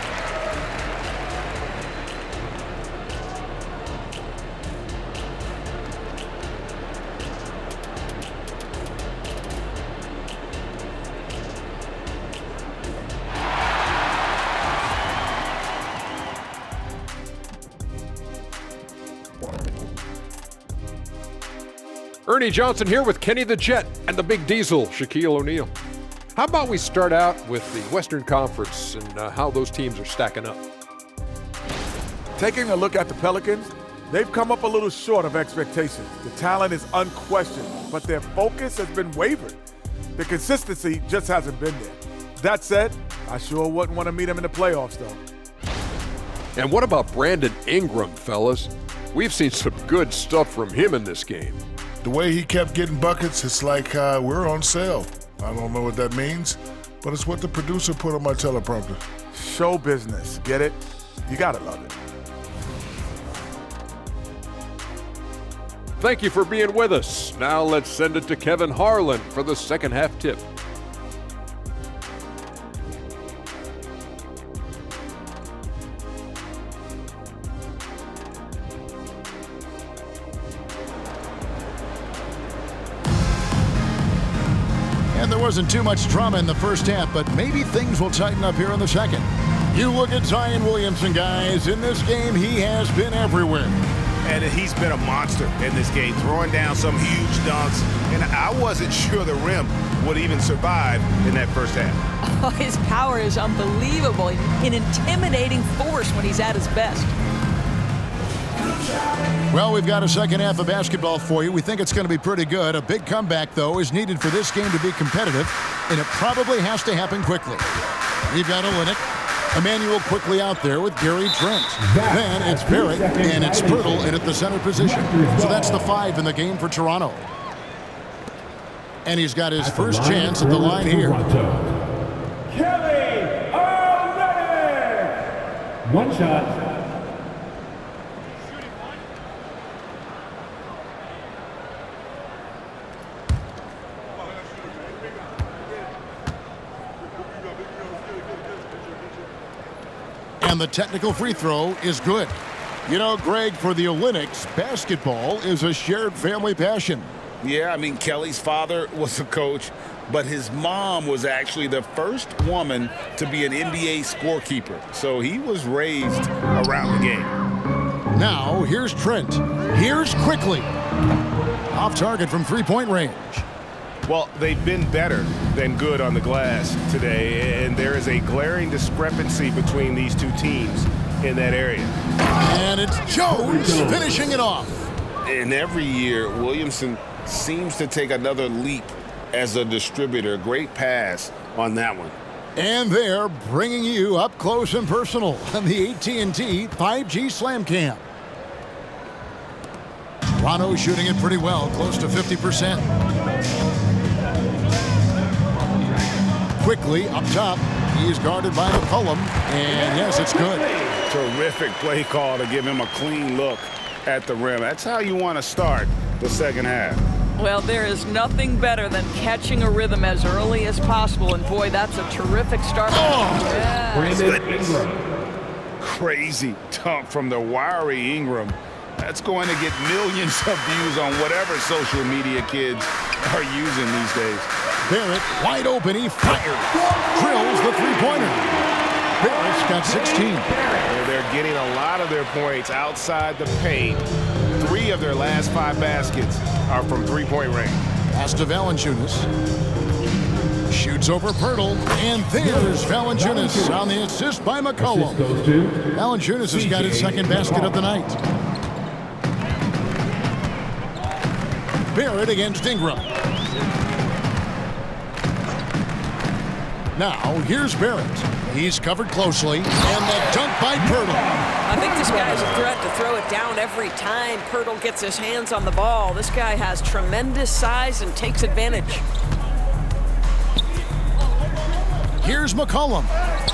Ernie Johnson here with Kenny the Jet and the Big Diesel, Shaquille O'Neal. How about we start out with the Western Conference and how those teams are stacking up? Taking a look at the Pelicans, they've come up a little short of expectations. The talent is unquestioned, but their focus has been wavered. The consistency just hasn't been there. That said, I sure wouldn't want to meet him in the playoffs, though. And what about Brandon Ingram, fellas? We've seen some good stuff from him in this game. The way he kept getting buckets, it's like we're on sale. I don't know what that means, but it's what the producer put on my teleprompter. Show business, get it? You gotta love it. Thank you for being with us. Now let's send it to Kevin Harlan for the second half tip. And there wasn't too much drama in the first half, but maybe things will tighten up here in the second. You look at Zion Williamson, guys. In this game, he has been everywhere. And he's been a monster in this game, throwing down some huge dunks. And I wasn't sure the rim would even survive in that first half. Oh, his power is unbelievable. An intimidating force when he's at his best. Well, we've got a second half of basketball for you. We think it's going to be pretty good. A big comeback, though, is needed for this game to be competitive, and it probably has to happen quickly. We've got Olynyk. Emmanuel quickly out there with Gary Trent. Then it's Barrett, and it's Pirtle in at the center position. So that's the 5 in the game for Toronto. And he's got his first chance at the line here. Kelly Olynyk! One shot. And the technical free throw is good. You know, Greg, for the Olympics, basketball is a shared family passion. Yeah, I mean, Kelly's father was a coach, but his mom was actually the first woman to be an NBA scorekeeper. So he was raised around the game. Now, here's Trent. Here's Quickly. Off target from three-point range. Well, they've been better than good on the glass today, and there is a glaring discrepancy between these two teams in that area. And it's Jones finishing it off. And every year, Williamson seems to take another leap as a distributor. Great pass on that one. And they're bringing you up close and personal on the AT&T 5G Slam Cam. Toronto shooting it pretty well, close to 50%. Quickly up top, he's guarded by McCollum, and yes, it's good. Terrific play call to give him a clean look at the rim. That's how you want to start the second half. Well, there is nothing better than catching a rhythm as early as possible, and boy, that's a terrific start. Crazy dunk from the wiry Ingram. That's going to get millions of views on whatever social media kids are using these days. Barrett wide open, he fires. Drills the three-pointer. Barrett's got 16. They're getting a lot of their points outside the paint. 3 of their last 5 baskets are from three-point range. Pass to Valanciunas. Shoots over Pirtle, and there's Valanciunas on the assist by McCollum. Valanciunas has got his second basket of the night. Barrett against Ingram. Now, here's Barrett. He's covered closely, and the dunk by Pirtle. I think this guy is a threat to throw it down every time Pirtle gets his hands on the ball. This guy has tremendous size and takes advantage. Here's McCollum.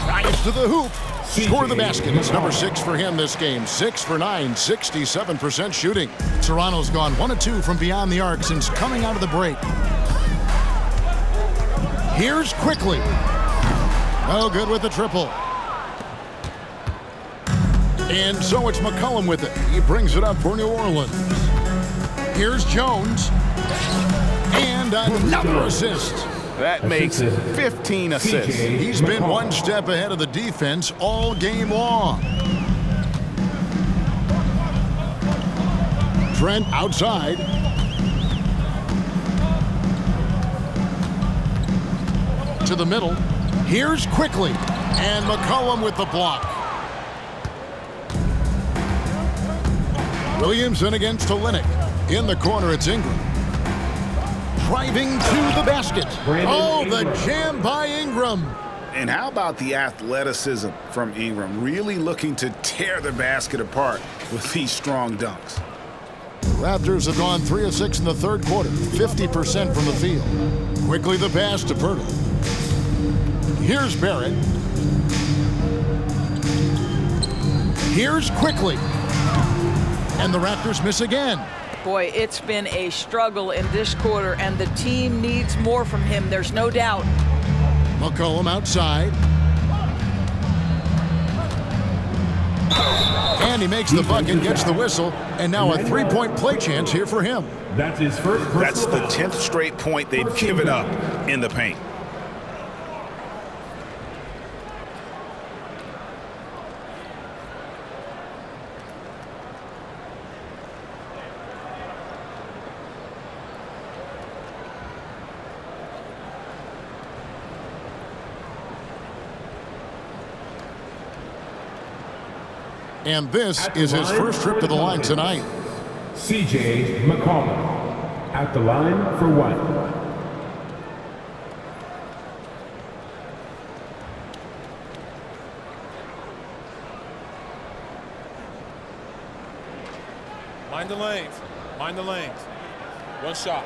Drives to the hoop. Score the basket. It's number 6 for him this game. 6 for 9, 67% shooting. Toronto's gone 1 of 2 from beyond the arc since coming out of the break. Here's Quickly. No good with the triple. And so it's McCollum with it. He brings it up for New Orleans. Here's Jones. And another assist. That makes 15 assists. He's been one step ahead of the defense all game long. Trent outside. to the middle. Here's quickly. And McCollum with the block. Williamson against Olynyk. In the corner, it's Ingram. Driving to the basket. Oh, the jam by Ingram. And how about the athleticism from Ingram? Really looking to tear the basket apart with these strong dunks. The Raptors have gone 3 of 6 in the third quarter, 50% from the field. Quickly the pass to Pirtle. Here's Barrett. Here's quickly. And the Raptors miss again. Boy, it's been a struggle in this quarter, and the team needs more from him. There's no doubt. McCollum outside. And he makes the bucket, gets the whistle, and now a three-point play chance here for him. That's his first. That's the 10th straight point they've given up in the paint. And this is his first trip to the line tonight. C.J. McCollum at the line for one. Mind the lanes. Mind the lanes. One shot.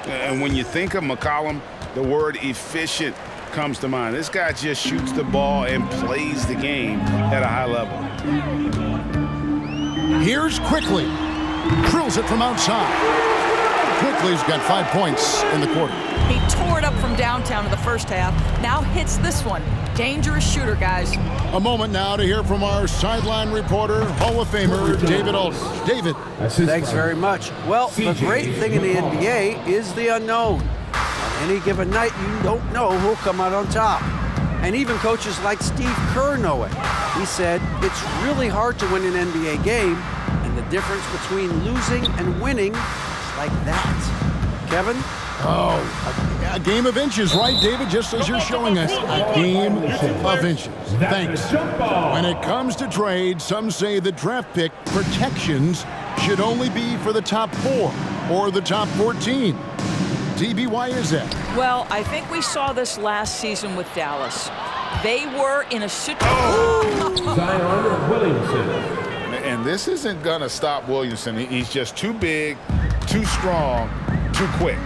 And when you think of McCollum, the word efficient comes to mind. This guy just shoots the ball and plays the game at a high level. Here's quickly. Drills it from outside. Quickly's got 5 points in the quarter. He tore it up from downtown in the first half. Now hits this one. Dangerous shooter, guys. A moment now to hear from our sideline reporter, Hall of Famer David Aldridge. David. Thanks very much. Well, the great thing in the NBA is the unknown. On any given night, you don't know who'll come out on top. And even coaches like Steve Kerr know it. He said, it's really hard to win an NBA game, and the difference between losing and winning is like that. Kevin? Oh, a game of inches, right, David? Just as you're showing us, a game of inches. Thanks. When it comes to trade, some say the draft pick protections should only be for the top 4 or the top 14. DB, why is that? Well, I think we saw this last season with Dallas. They were in a situation. Zion Williamson. And this isn't going to stop Williamson. He's just too big, too strong, too quick.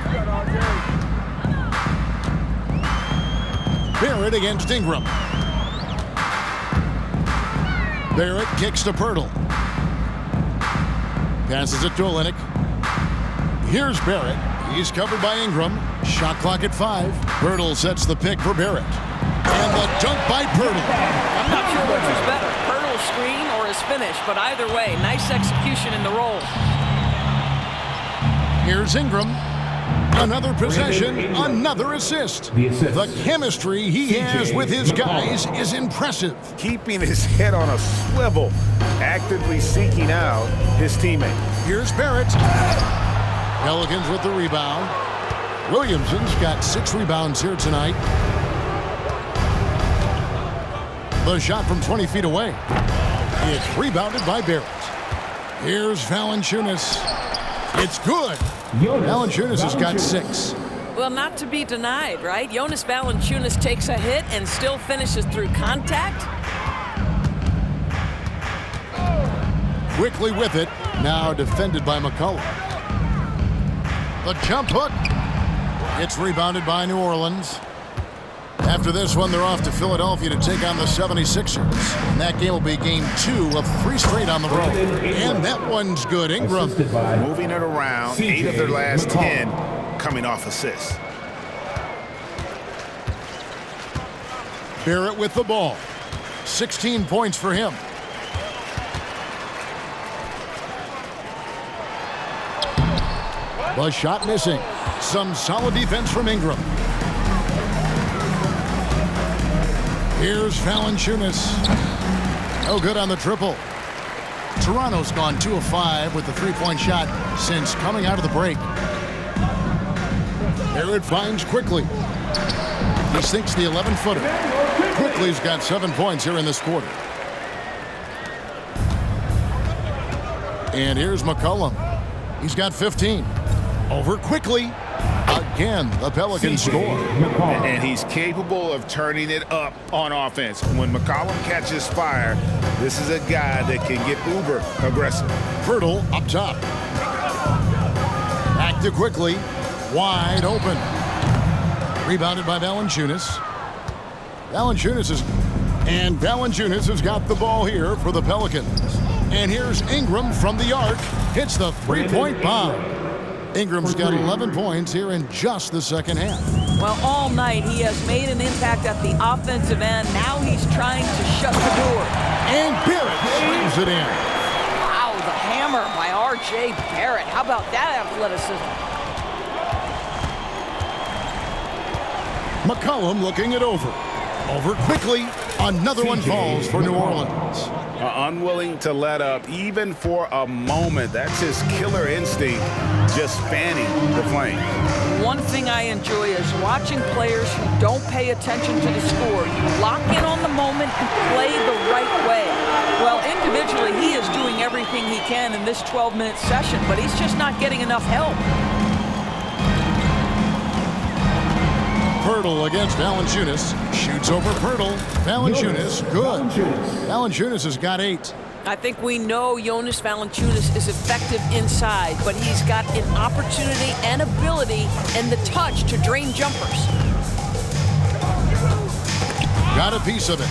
Barrett against Ingram. Barrett kicks to Pirtle. Passes it to Olynyk. Here's Barrett. He's covered by Ingram. Shot clock at 5. Pirtle sets the pick for Barrett. And the dunk by Pirtle. I'm not sure which was better, Pirtle's screen or his finish, but either way, nice execution in the roll. Here's Ingram. Another possession, another assist. The chemistry he has with his guys is impressive. Keeping his head on a swivel, actively seeking out his teammate. Here's Barrett. Pelicans with the rebound. Williamson's got 6 rebounds here tonight. The shot from 20 feet away. It's rebounded by Barrett. Here's Valanciunas. It's good. Valanciunas has got 6. Well, not to be denied, right? Jonas Valanciunas takes a hit and still finishes through contact. Quickly with it. Now defended by McCollum. The jump hook. It's rebounded by New Orleans. After this one, they're off to Philadelphia to take on the 76ers. And that game will be game 2 of 3 straight on the road. And that one's good. Ingram. Moving it around. 8 of their last 10 coming off assists. Barrett with the ball. 16 points for him. The shot missing. Some solid defense from Ingram. Here's Valanciunas. No good on the triple. Toronto's gone 2 of 5 with the three-point shot since coming out of the break. Barrett finds Quickly. He sinks the 11-footer. Quickly's got 7 points here in this quarter. And here's McCollum. He's got 15. Over Quickly. Again, the Pelicans score. And he's capable of turning it up on offense. When McCollum catches fire, this is a guy that can get uber aggressive. Hurdle up top. Back to Quickly. Wide open. Rebounded by Valanciunas. Valanciunas has got the ball here for the Pelicans. And here's Ingram from the arc. Hits the three-point bomb. Ingram's got 11 points here in just the second half. Well, all night he has made an impact at the offensive end. Now he's trying to shut the door. And Barrett slams it in. Wow, the hammer by R.J. Barrett. How about that athleticism? McCollum looking it over. Over Quickly. Another one falls for New Orleans. Unwilling to let up even for a moment. That's his killer instinct, just fanning the flame. One thing I enjoy is watching players who don't pay attention to the score. You lock in on the moment and play the right way. Well, individually, he is doing everything he can in this 12-minute session, but he's just not getting enough help. Pirtle against Valanciunas. Shoots over Pirtle. Valanciunas, good. Valanciunas has got 8. I think we know Jonas Valanciunas is effective inside, but he's got an opportunity and ability and the touch to drain jumpers. Got a piece of it.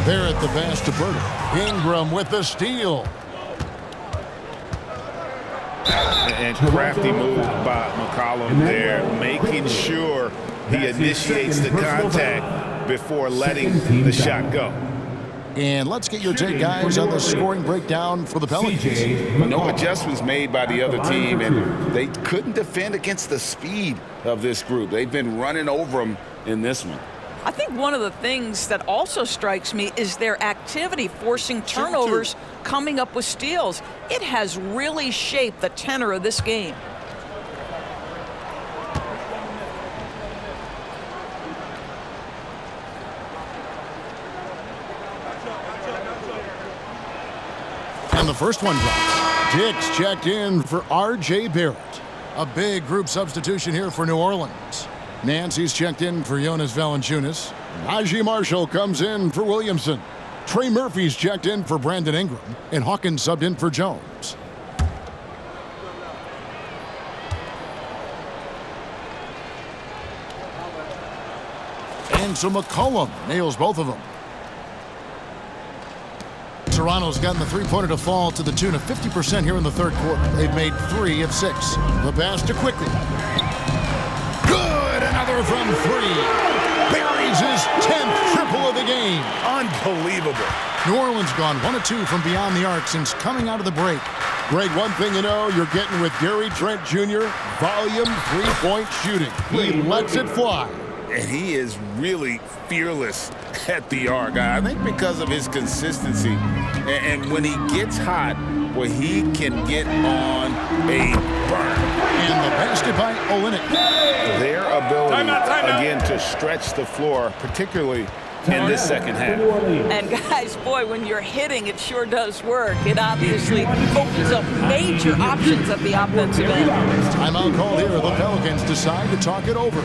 Barrett the pass to Pirtle. Ingram with the steal. And crafty move by McCollum there, making sure he initiates the contact before letting the shot go. And let's get your take, guys, on the scoring breakdown for the Pelicans. No adjustments made by the other team, and they couldn't defend against the speed of this group. They've been running over them in this one. I think one of the things that also strikes me is their activity, forcing turnovers, coming up with steals. It has really shaped the tenor of this game. And the first one drops. Dix checked in for R.J. Barrett. A big group substitution here for New Orleans. Nancy's checked in for Jonas Valanciunas. Najee Marshall comes in for Williamson. Trey Murphy's checked in for Brandon Ingram. And Hawkins subbed in for Jones. And so McCollum nails both of them. Toronto's gotten the three-pointer to fall to the tune of 50% here in the third quarter. They've made 3 of 6. The pass to Quickly. Good! Another from 3. Buries his 10th triple of the game. Unbelievable. New Orleans gone 1 of 2 from beyond the arc since coming out of the break. Greg, one thing you know, you're getting with Gary Trent Jr., volume three-point shooting. He lets it fly. And he is really fearless at the arc. I think because of his consistency. And when he gets hot, well, he can get on a burn. And the basket by Olynyk. Their ability, again, to stretch the floor, particularly in this second half. And guys, boy, when you're hitting, it sure does work. It obviously opens up major options at the offensive end. Timeout call here. The Pelicans decide to talk it over.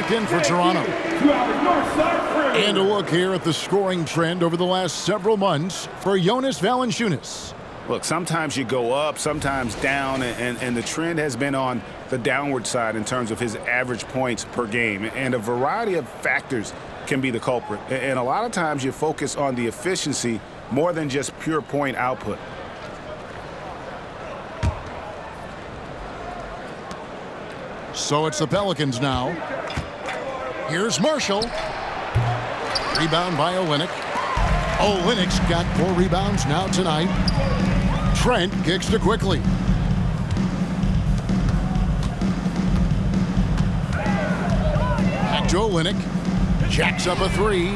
checked in for Toronto. And a look here at the scoring trend over the last several months for Jonas Valanciunas. Look, sometimes you go up, sometimes down, and the trend has been on the downward side in terms of his average points per game. And a variety of factors can be the culprit. And a lot of times you focus on the efficiency more than just pure point output. So it's the Pelicans now. Here's Marshall. Rebound by Olynyk. Olynyk's got 4 rebounds now tonight. Trent kicks to Quickly. Back to Olynyk. Jacks up a 3.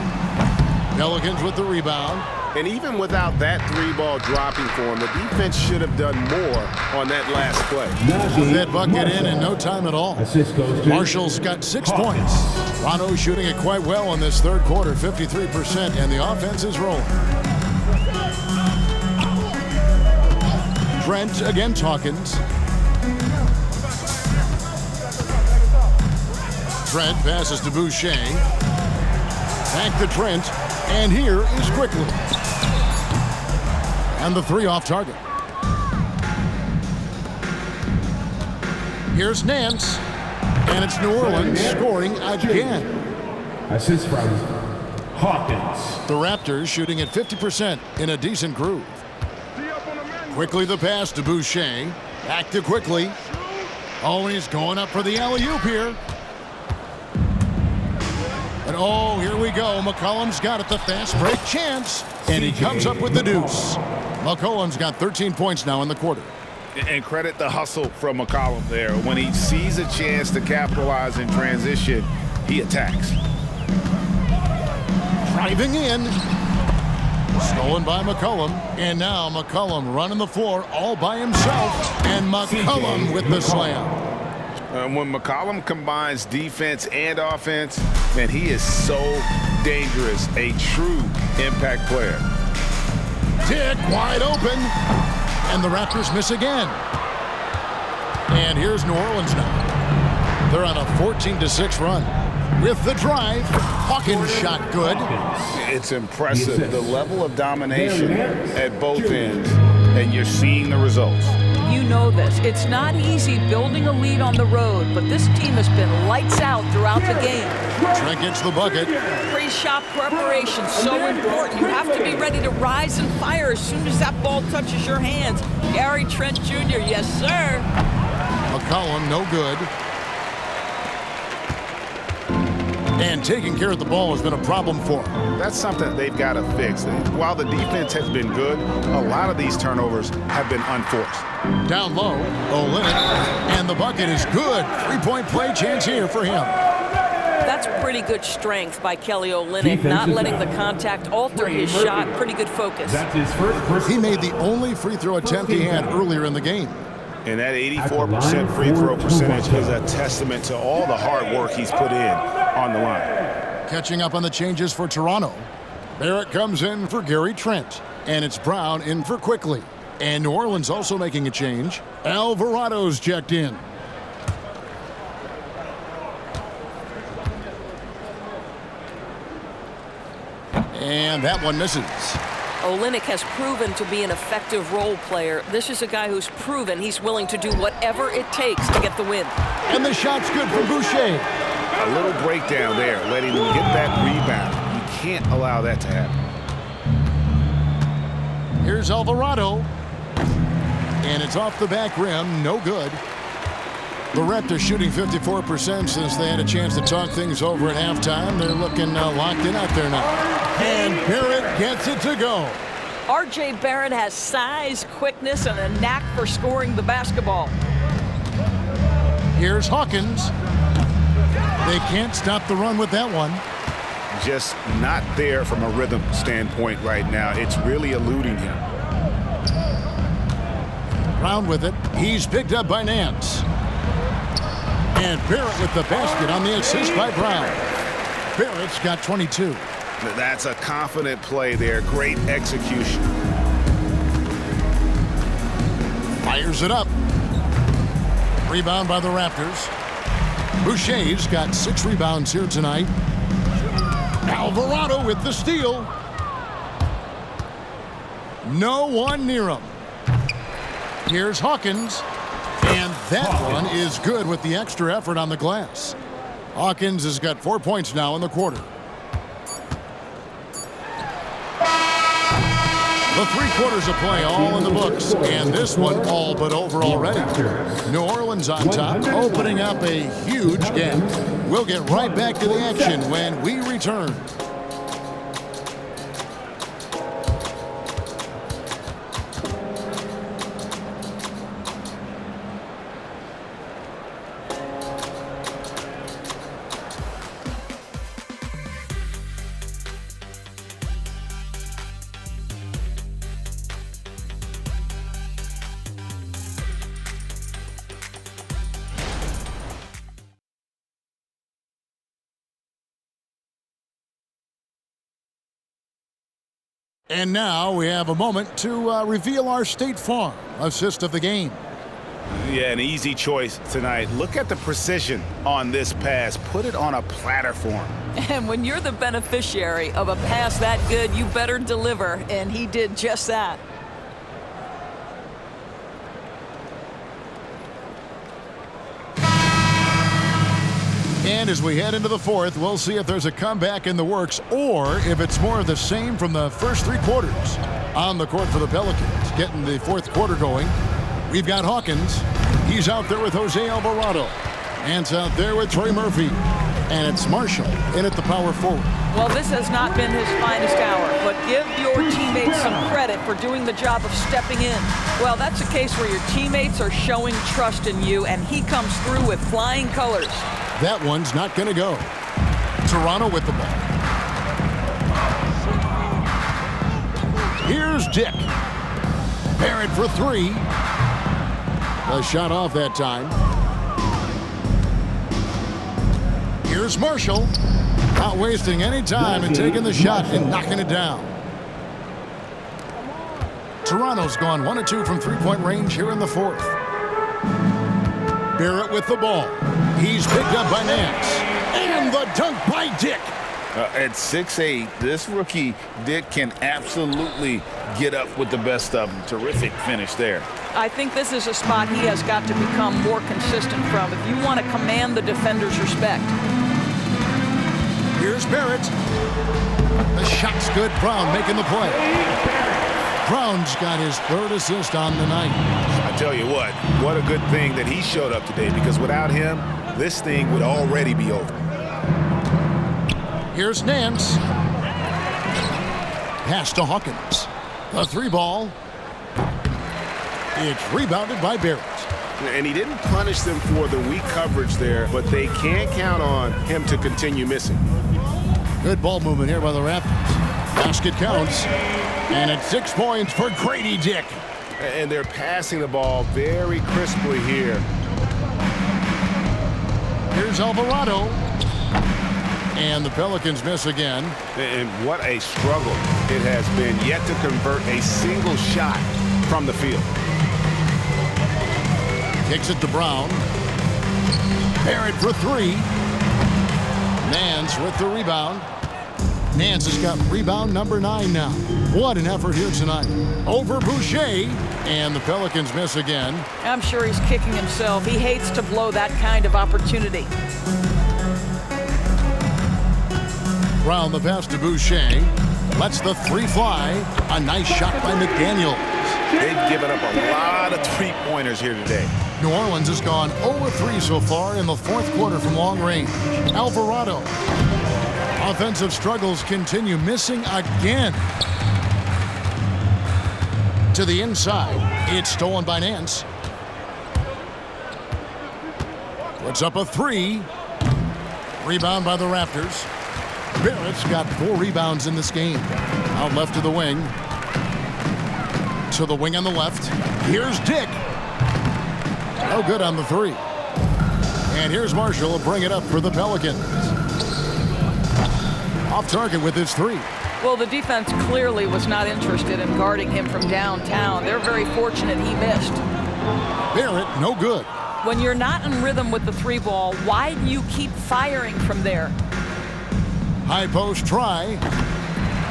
Pelicans with the rebound. And even without that 3-ball dropping for him, the defense should have done more on that last play. With that bucket in no time at all. Marshall's got 6 points. Rondo shooting it quite well in this third quarter, 53%, and the offense is rolling. Trent against Hawkins. Trent passes to Boucher. Back to Trent, and here is Quickly. And the 3 off target. Here's Nance, and it's New Orleans scoring again. Assist from Hawkins. The Raptors shooting at 50% in a decent groove. Quickly the pass to Boucher. Back to Quickly. Oh, he's going up for the alley-oop here. And oh, here we go. McCollum's got it, the fast break chance. And he comes up with the deuce. McCollum's got 13 points now in the quarter. And credit the hustle from McCollum there. When he sees a chance to capitalize in transition, he attacks. Driving in. Stolen by McCollum. And now McCollum running the floor all by himself. And McCollum with the slam. When McCollum combines defense and offense, man, he is so dangerous. A true impact player. Dick wide open. And the Raptors miss again. And here's New Orleans now. They're on a 14-6 run. With the drive, Hawkins shot good. It's impressive, the level of domination at both ends, and you're seeing the results. You know this. It's not easy building a lead on the road, but this team has been lights out throughout the game. Trent gets the bucket. Pre-shot preparation, so important. You have to be ready to rise and fire as soon as that ball touches your hands. Gary Trent Jr., yes, sir. McCollum, no good. And taking care of the ball has been a problem for him. That's something they've got to fix. While the defense has been good, a lot of these turnovers have been unforced. Down low, Olynyk, and the bucket is good. 3-point play chance here for him. That's pretty good strength by Kelly Olynyk, not letting the contact alter his shot. Pretty good focus. That's his first. He made the only free throw attempt he had earlier in the game. And that 84% free throw percentage is a testament to all the hard work he's put in on the line. Catching up on the changes for Toronto. Barrett comes in for Gary Trent. And it's Brown in for Quickly. And New Orleans also making a change. Alvarado's checked in. And that one misses. Olynyk has proven to be an effective role player. This is a guy who's proven he's willing to do whatever it takes to get the win. And the shot's good from Boucher. A little breakdown there, letting him get that rebound. You can't allow that to happen. Here's Alvarado. And it's off the back rim, no good. The Raptors shooting 54% since they had a chance to talk things over at halftime. They're looking locked in out there now. And Barrett gets it to go. R.J. Barrett has size, quickness, and a knack for scoring the basketball. Here's Hawkins. They can't stop the run with that one. Just not there from a rhythm standpoint right now. It's really eluding him. Brown with it. He's picked up by Nance. And Barrett with the basket on the assist by Brown. Barrett's got 22. That's a confident play there. Great execution. Fires it up. Rebound by the Raptors. Boucher's got 6 rebounds here tonight. Alvarado with the steal. No one near him. Here's Hawkins. And that one is good with the extra effort on the glass. Hawkins has got 4 points now in the quarter. The 3 quarters of play all in the books, and this one all but over already. New Orleans on top, opening up a huge gap. We'll get right back to the action when we return. And now we have a moment to reveal our State Farm assist of the game. Yeah, an easy choice tonight. Look at the precision on this pass. Put it on a platter for him. And when you're the beneficiary of a pass that good, you better deliver, and he did just that. And as we head into the fourth, we'll see if there's a comeback in the works or if it's more of the same from the first 3 quarters. On the court for the Pelicans, getting the fourth quarter going. We've got Hawkins. He's out there with Jose Alvarado. Ant's out there with Trey Murphy. And it's Marshall in at the power forward. Well, this has not been his finest hour, but give your teammates some credit for doing the job of stepping in. Well, that's a case where your teammates are showing trust in you, and he comes through with flying colors. That one's not going to go. Toronto with the ball. Here's Dick. Barrett for 3. A shot off that time. Here's Marshall. Not wasting any time and taking the shot and knocking it down. Toronto's gone 1 of 2 from 3-point range here in the fourth. Barrett with the ball. He's picked up by Nance. And the dunk by Dick. At 6'8", this rookie, Dick, can absolutely get up with the best of them. Terrific finish there. I think this is a spot he has got to become more consistent from if you want to command the defender's respect. Here's Barrett. The shot's good. Brown making the play. Brown's got his 3rd assist on the night. I tell you what a good thing that he showed up today, because without him, this thing would already be over. Here's Nance. Pass to Hawkins. The 3 ball. It's rebounded by Barrett. And he didn't punish them for the weak coverage there, but they can't count on him to continue missing. Good ball movement here by the Raptors. Basket counts. And it's 6 points for Grady Dick. And they're passing the ball very crisply here. Here's Alvarado. And the Pelicans miss again. And what a struggle it has been yet to convert a single shot from the field. Kicks it to Brown. Barrett for 3. Nance with the rebound. Nance has got rebound number 9 now. What an effort here tonight. Over Boucher. And the Pelicans miss again. I'm sure he's kicking himself. He hates to blow that kind of opportunity. Brown the pass to Boucher. Lets the 3 fly. A nice shot by McDaniels. They've given up a lot of 3-pointers here today. New Orleans has gone 0-3 so far in the fourth quarter from long range. Alvarado. Offensive struggles continue, missing again. To the inside. It's stolen by Nance. Puts up a 3. Rebound by the Raptors. Barrett's got 4 rebounds in this game. Out left to the wing. To the wing on the left. Here's Dick. No good on the 3. And here's Marshall to bring it up for the Pelicans. Off target with his 3. Well, the defense clearly was not interested in guarding him from downtown. They're very fortunate he missed. Barrett, no good. When you're not in rhythm with the 3-ball, why do you keep firing from there? High post try.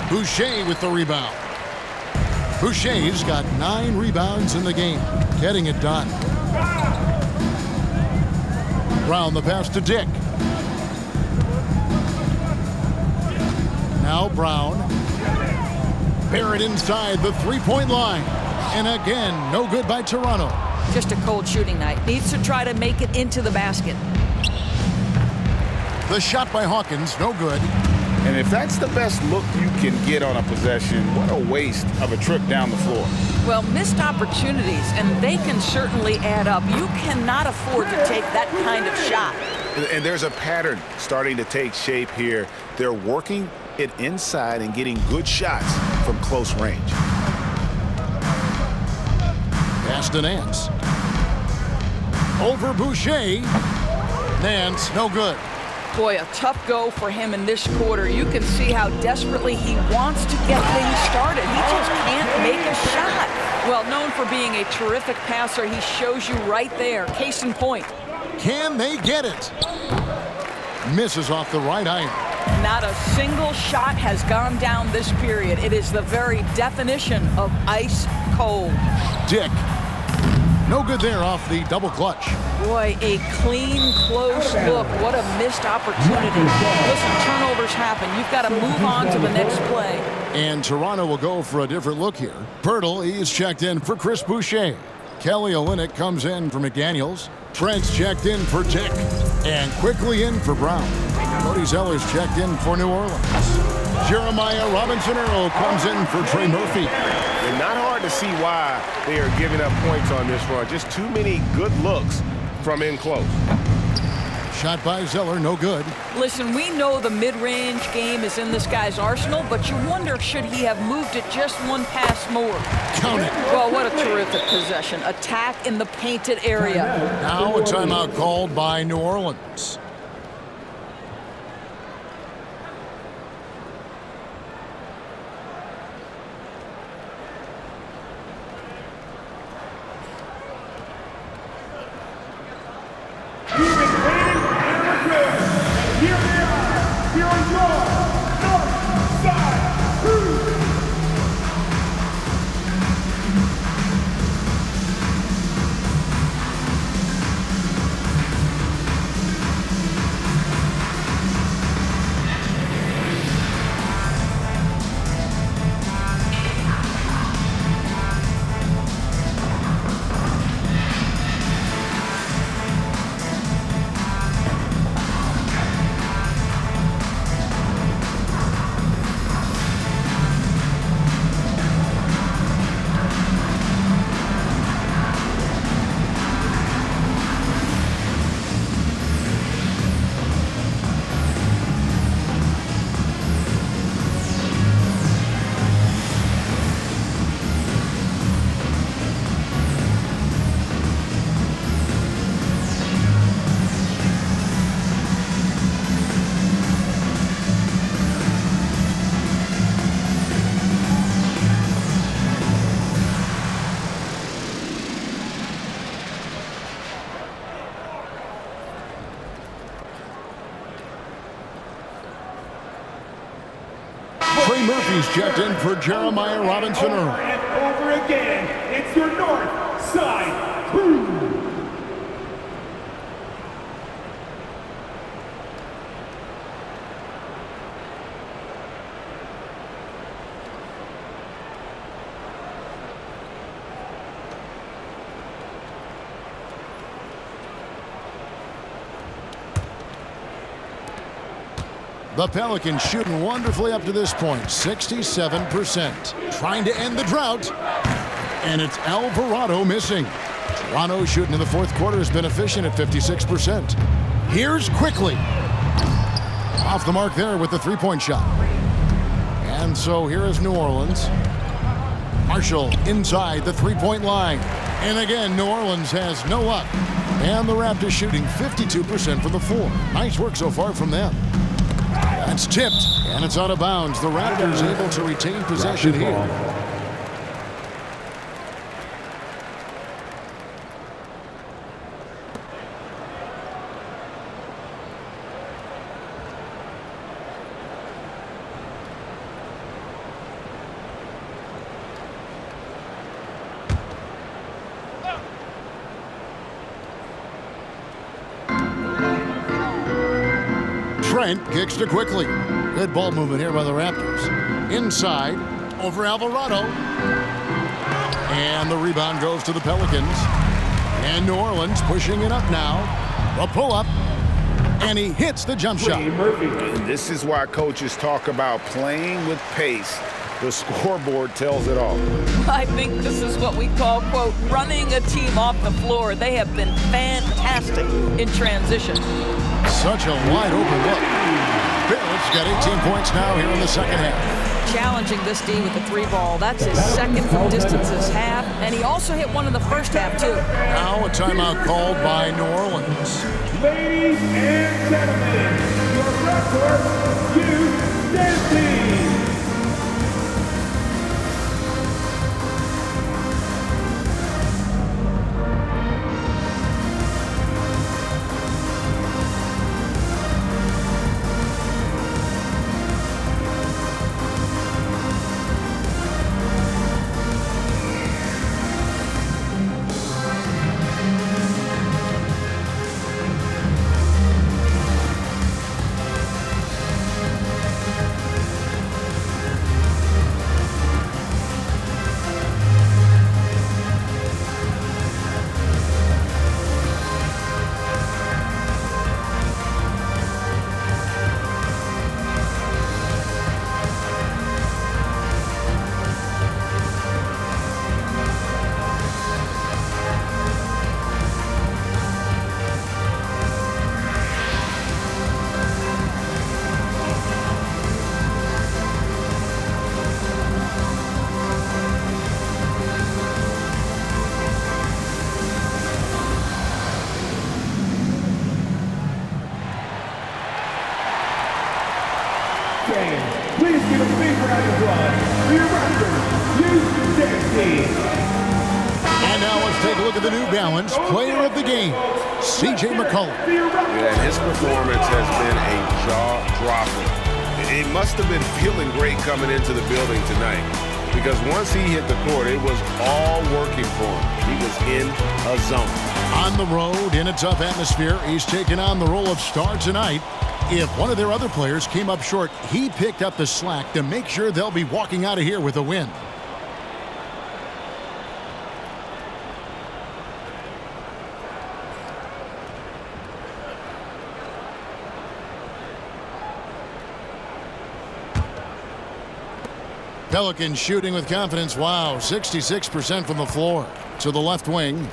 Boucher with the rebound. Boucher's got 9 rebounds in the game, getting it done. Brown the pass to Dick. Now Brown. Barrett inside the 3-point line. And again, no good by Toronto. Just a cold shooting night. Needs to try to make it into the basket. The shot by Hawkins, no good. And if that's the best look you can get on a possession, what a waste of a trip down the floor. Well, missed opportunities, and they can certainly add up. You cannot afford to take that kind of shot. And there's a pattern starting to take shape here. They're working it inside and getting good shots from close range. Pass to Nance. Over Boucher. Nance, no good. Boy, a tough go for him in this quarter. You can see how desperately he wants to get things started. He just can't make a shot. Well, known for being a terrific passer, he shows you right there. Case in point. Can they get it? Misses off the right iron. Not a single shot has gone down this period. It is the very definition of ice cold. Dick. No good there off the double clutch. Boy, a clean, close look. What a missed opportunity. Listen, turnovers happen. You've got to move on to the next play. And Toronto will go for a different look here. Pirtle, he's checked in for Chris Boucher. Kelly Olynyk comes in for McDaniels. Trent's checked in for Dick. And quickly in for Brown. Cody Zeller's checked in for New Orleans. Jeremiah Robinson-Earl comes in for Trey Murphy. And not hard to see why they are giving up points on this run. Just too many good looks from in close. Shot by Zeller, no good. Listen, we know the mid-range game is in this guy's arsenal, but you wonder, should he have moved it just one pass more? Count it. Well, what a terrific possession. Attack in the painted area. Now a timeout called by New Orleans. Trey Murphy's checked in for Jeremiah Robinson-Earl. And over again, it's your North Side Crew. The Pelicans shooting wonderfully up to this point, 67%. Trying to end the drought, and it's Alvarado missing. Toronto shooting in the fourth quarter has been efficient at 56%. Here's Quickly. Off the mark there with the three-point shot. And so here is New Orleans. Marshall inside the three-point line. And again, New Orleans has no luck. And the Raptors shooting 52% from the floor. Nice work so far from them. That's tipped, and it's out of bounds. The Raptors able to retain possession here. Trent kicks to Quickly. Good ball movement here by the Raptors. Inside, over Alvarado. And the rebound goes to the Pelicans. And New Orleans pushing it up now. A pull-up. And he hits the jump shot. And this is why coaches talk about playing with pace. The scoreboard tells it all. I think this is what we call, quote, running a team off the floor. They have been fantastic in transition. Such a wide open look. Barrett's got 18 points now here in the second half. Challenging this D with the 3-ball. That's his second from distance this half. And he also hit one in the first half, too. Now a timeout called by New Orleans. Ladies and gentlemen, your Raptors youth dance team. Please give a big round of applause for your Raptors youth dance team. And now let's take a look at the New Balance player of the game, C.J. McCollum. Yeah, his performance has been a jaw-dropper. He must have been feeling great coming into the building tonight because once he hit the court, it was all working for him. He was in a zone. On the road, in a tough atmosphere, he's taken on the role of star tonight. If one of their other players came up short, he picked up the slack to make sure they'll be walking out of here with a win. Pelicans shooting with confidence. Wow, 66% from the floor. To the left wing.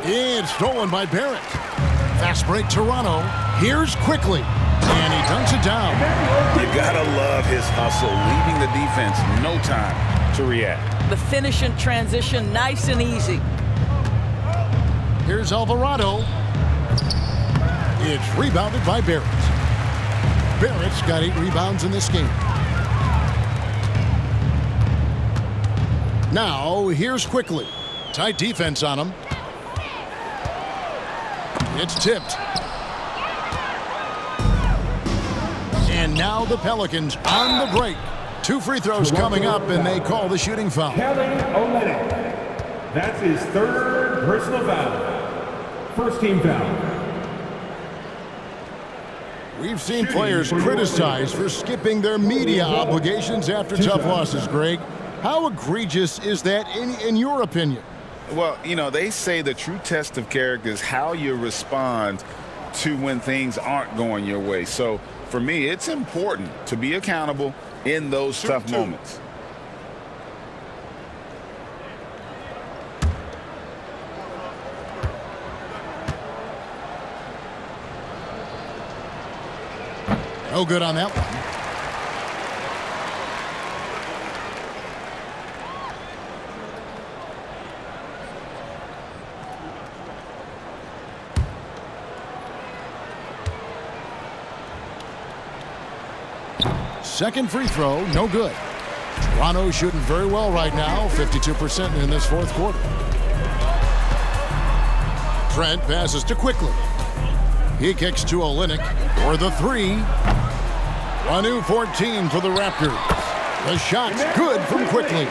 It's stolen by Barrett. Fast break Toronto. Here's Quickly. And he dunks it down. You gotta love his hustle, leaving the defense no time to react. The finish in transition, nice and easy. Here's Alvarado. It's rebounded by Barrett. Barrett's got 8 rebounds in this game. Now, here's Quickly. Tight defense on him. It's tipped. And now the Pelicans on the break. 2 free throws coming up, and they call the shooting foul. Kelly Olynyk. That's his 3rd personal foul. First team foul. We've seen players criticized for skipping their media obligations after tough losses, Greg. How egregious is that in your opinion? Well, you know, they say the true test of character is how you respond to when things aren't going your way. So for me, it's important to be accountable in those tough moments. No good on that one. Second free throw, no good. Toronto shooting very well right now, 52% in this 4th quarter. Trent passes to Quickly. He kicks to Olynyk for the 3. A new 14 for the Raptors. The shot's good from Quickly.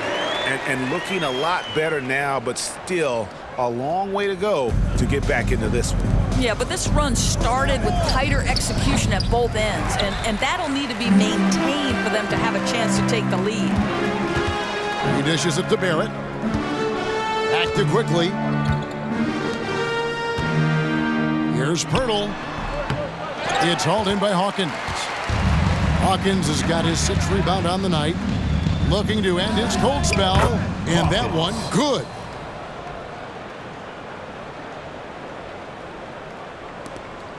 And looking a lot better now, but still a long way to go to get back into this one. Yeah, but this run started with tighter execution at both ends, and that'll need to be maintained for them to have a chance to take the lead. He dishes it to Barrett. Acted quickly. Here's Pirtle. It's hauled in by Hawkins. Hawkins has got his 6th rebound on the night. Looking to end his cold spell. And that one, good.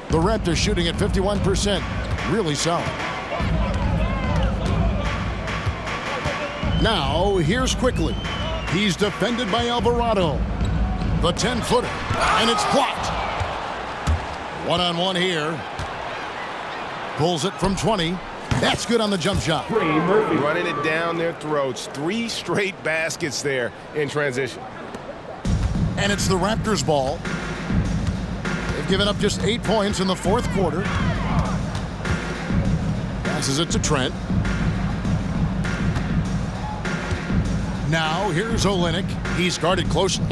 The Raptors shooting at 51%. Really solid. Now, here's quickly. He's defended by Alvarado. The 10-footer. And it's blocked. One-on-one here. Pulls it from 20. That's good on the jump shot. Running it down their throats. 3 straight baskets there in transition. And it's the Raptors' ball. They've given up just 8 points in the 4th quarter. Passes it to Trent. Now here's Olynyk. He's guarded closely.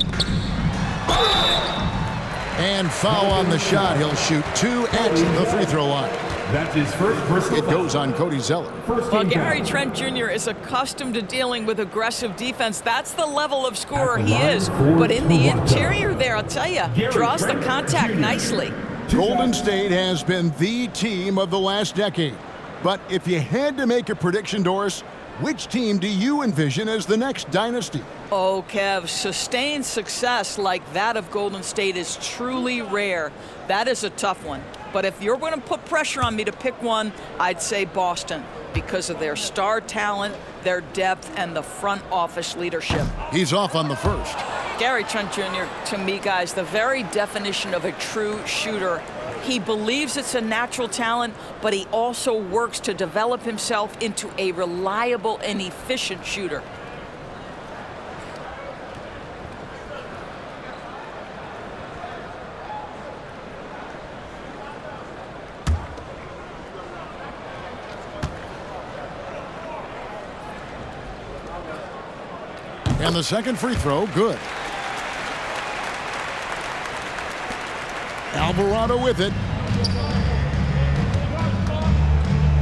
And foul on the shot. He'll shoot 2 at the free throw line. That's his first personal It goes on Cody Zeller. Well, Gary Trent Jr. is accustomed to dealing with aggressive defense. That's the level of scorer he is. But in the interior there, I'll tell you, draws the contact nicely. Golden State has been the team of the last decade. But if you had to make a prediction, Doris, which team do you envision as the next dynasty? Oh, Kev, sustained success like that of Golden State is truly rare. That is a tough one. But if you're going to put pressure on me to pick one, I'd say Boston because of their star talent, their depth, and the front office leadership. He's off on the first. Gary Trent Jr., to me, guys, the very definition of a true shooter. He believes it's a natural talent, but he also works to develop himself into a reliable and efficient shooter. And the second free throw, good. Alvarado with it.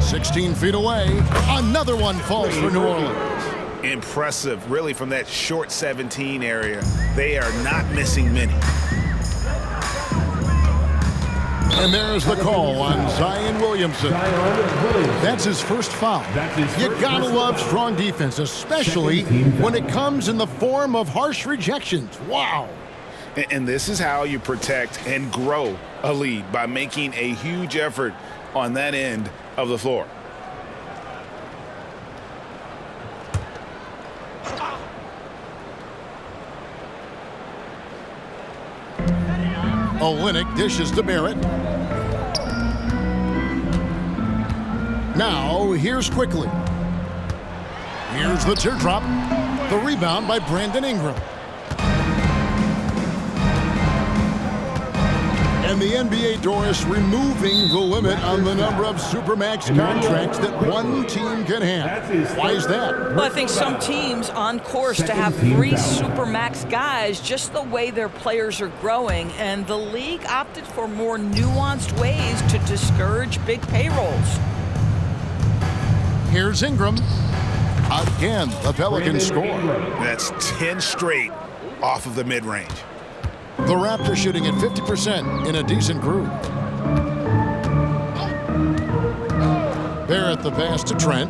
16 feet away. Another one falls for New Orleans. Impressive, really, from that short 17 area. They are not missing many. And there's the call on Zion Williamson. That's his first foul. You gotta love strong defense, especially when it comes in the form of harsh rejections. Wow. And this is how you protect and grow a lead, by making a huge effort on that end of the floor. Olynyk dishes to Barrett. Now, here's quickly. Here's the teardrop. The rebound by Brandon Ingram. And the NBA, Doris, removing the limit on the number of Supermax contracts that one team can have. Why is that? Well, I think some teams on course to have 3 Supermax guys, just the way their players are growing, and the league opted for more nuanced ways to discourage big payrolls. Here's Ingram. Again, the Pelicans score. That's 10 straight off of the mid-range. The Raptors shooting at 50% in a decent groove. Barrett the pass to Trent.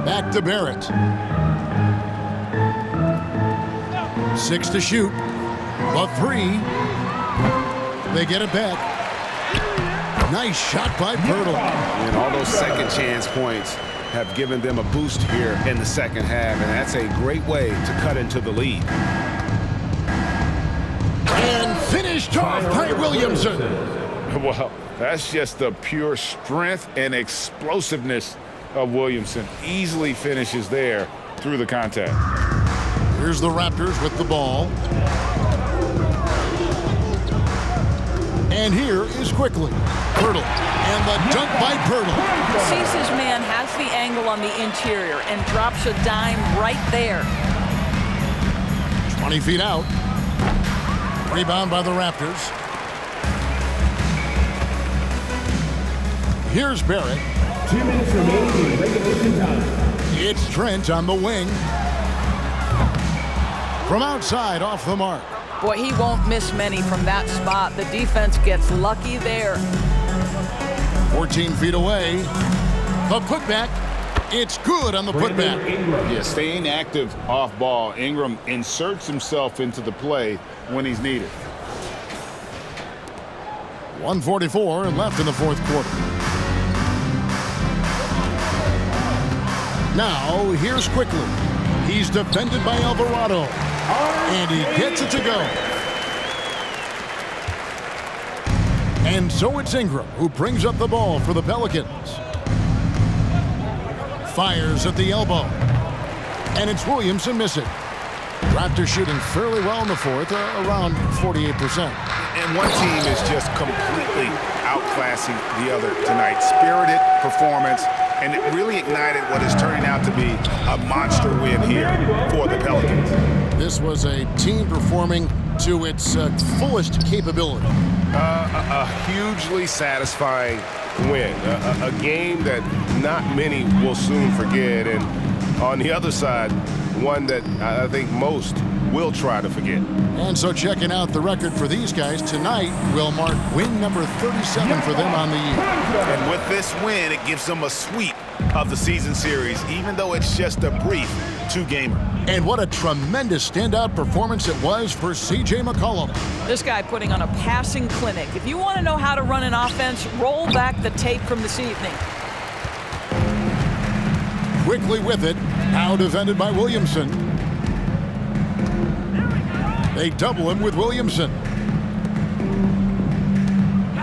Back to Barrett. 6 to shoot. The 3. They get it back. Nice shot by Pirtle. And all those second chance points have given them a boost here in the second half, and that's a great way to cut into the lead. And finished off by Williamson. Well, that's just the pure strength and explosiveness of Williamson. Easily finishes there through the contact. Here's the Raptors with the ball. And here is quickly Pirtle. And the dunk by Pirtle. Sees his man, has the angle on the interior, and drops a dime right there. 20 feet out. Rebound by the Raptors. Here's Barrett. 2 minutes remaining in regulation time. It's Trent on the wing. From outside, off the mark. Boy, he won't miss many from that spot. The defense gets lucky there. 14 feet away. The putback. It's good on the putback. Yeah, staying active off ball. Ingram inserts himself into the play when he's needed. 1:44 left in the fourth quarter. Now, here's Quickly. He's defended by Alvarado. And he gets it to go. And so it's Ingram who brings up the ball for the Pelicans. Fires at the elbow. And it's Williamson missing. Raptors shooting fairly well in the fourth, around 48%. And one team is just completely outclassing the other tonight. Spirited performance, and it really ignited what is turning out to be a monster win here for the Pelicans. This was a team performing to its fullest capability. A hugely satisfying win. A game that not many will soon forget. And on the other side, one that I think most will try to forget. And so checking out the record for these guys tonight will mark win number 37 for them on the year. And with this win, it gives them a sweep of the season series, even though it's just a brief two-gamer. And what a tremendous standout performance it was for C.J. McCollum. This guy putting on a passing clinic. If you want to know how to run an offense, roll back the tape from this evening. Quickly with it, now defended by Williamson. They double him with Williamson.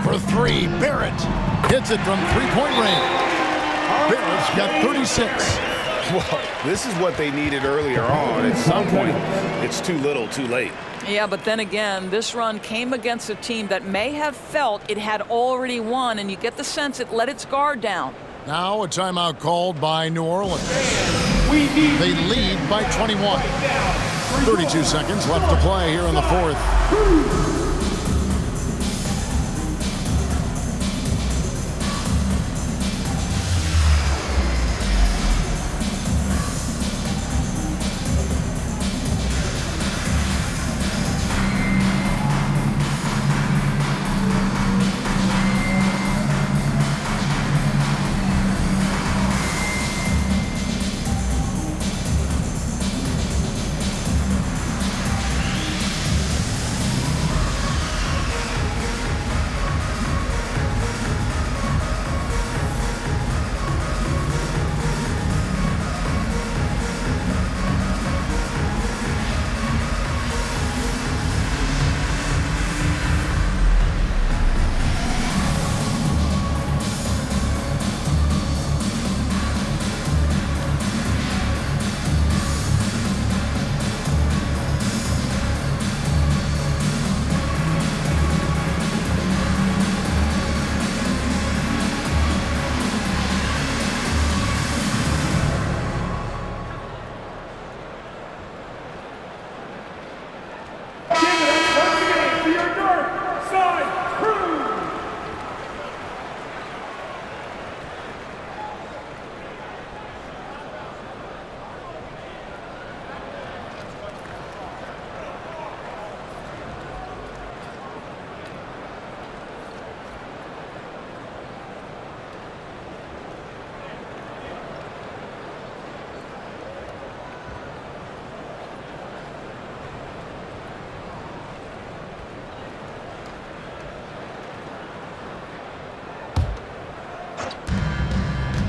For three, Barrett hits it from three-point range. Barrett's got 36. Well, this is what they needed earlier on. At some point, it's too little, too late. Yeah, but then again, this run came against a team that may have felt it had already won, and you get the sense it let its guard down. Now a timeout called by New Orleans. They lead by 21. 32 seconds left to play here in the fourth.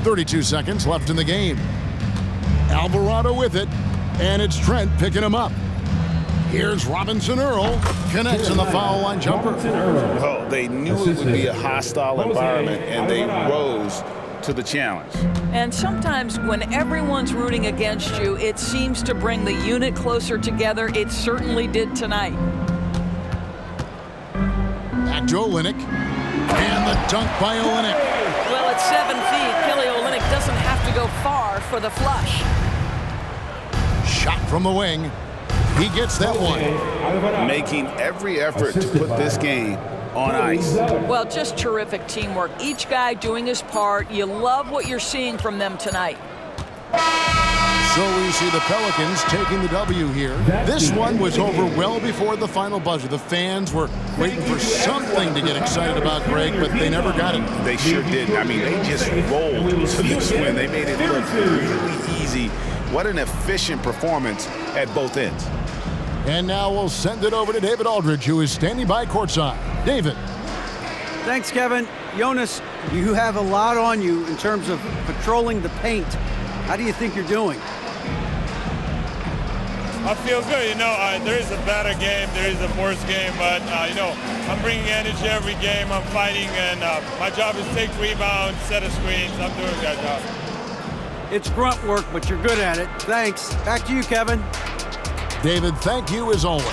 32 seconds left in the game. Alvarado with it, and it's Trent picking him up. Here's Robinson Earl, connects on the foul line jumper. Well, they knew it would be a hostile environment, and they rose to the challenge. And sometimes when everyone's rooting against you, it seems to bring the unit closer together. It certainly did tonight. Back to Olynyk, and the dunk by Olynyk. Well, at 7 feet, Kelly Olynyk doesn't have to go far for the flush. Shot from the wing. He gets that one. Making every effort to put this game on ice. Well, just terrific teamwork. Each guy doing his part. You love what you're seeing from them tonight. So we see the Pelicans taking the W here. This one was over well before the final buzzer. The fans were waiting for something to get excited about, Greg, but they never got it. They sure didn't. I mean, they just rolled to this win. They made it look really easy. What an efficient performance at both ends. And now we'll send it over to David Aldridge, who is standing by courtside. David. Thanks, Kevin. Jonas, you have a lot on you in terms of patrolling the paint. How do you think you're doing? I feel good. There is a better game, there is a worse game, but, I'm bringing energy every game. I'm fighting, and my job is to take rebounds, set of screens. I'm doing that job. It's grunt work, but you're good at it. Thanks. Back to you, Kevin. David, thank you as always.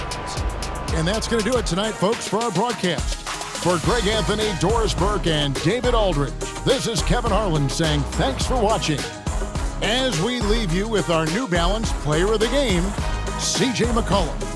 And that's going to do it tonight, folks, for our broadcast. For Greg Anthony, Doris Burke, and David Aldridge, this is Kevin Harlan saying thanks for watching. As we leave you with our New Balance Player of the Game, C.J. McCollum.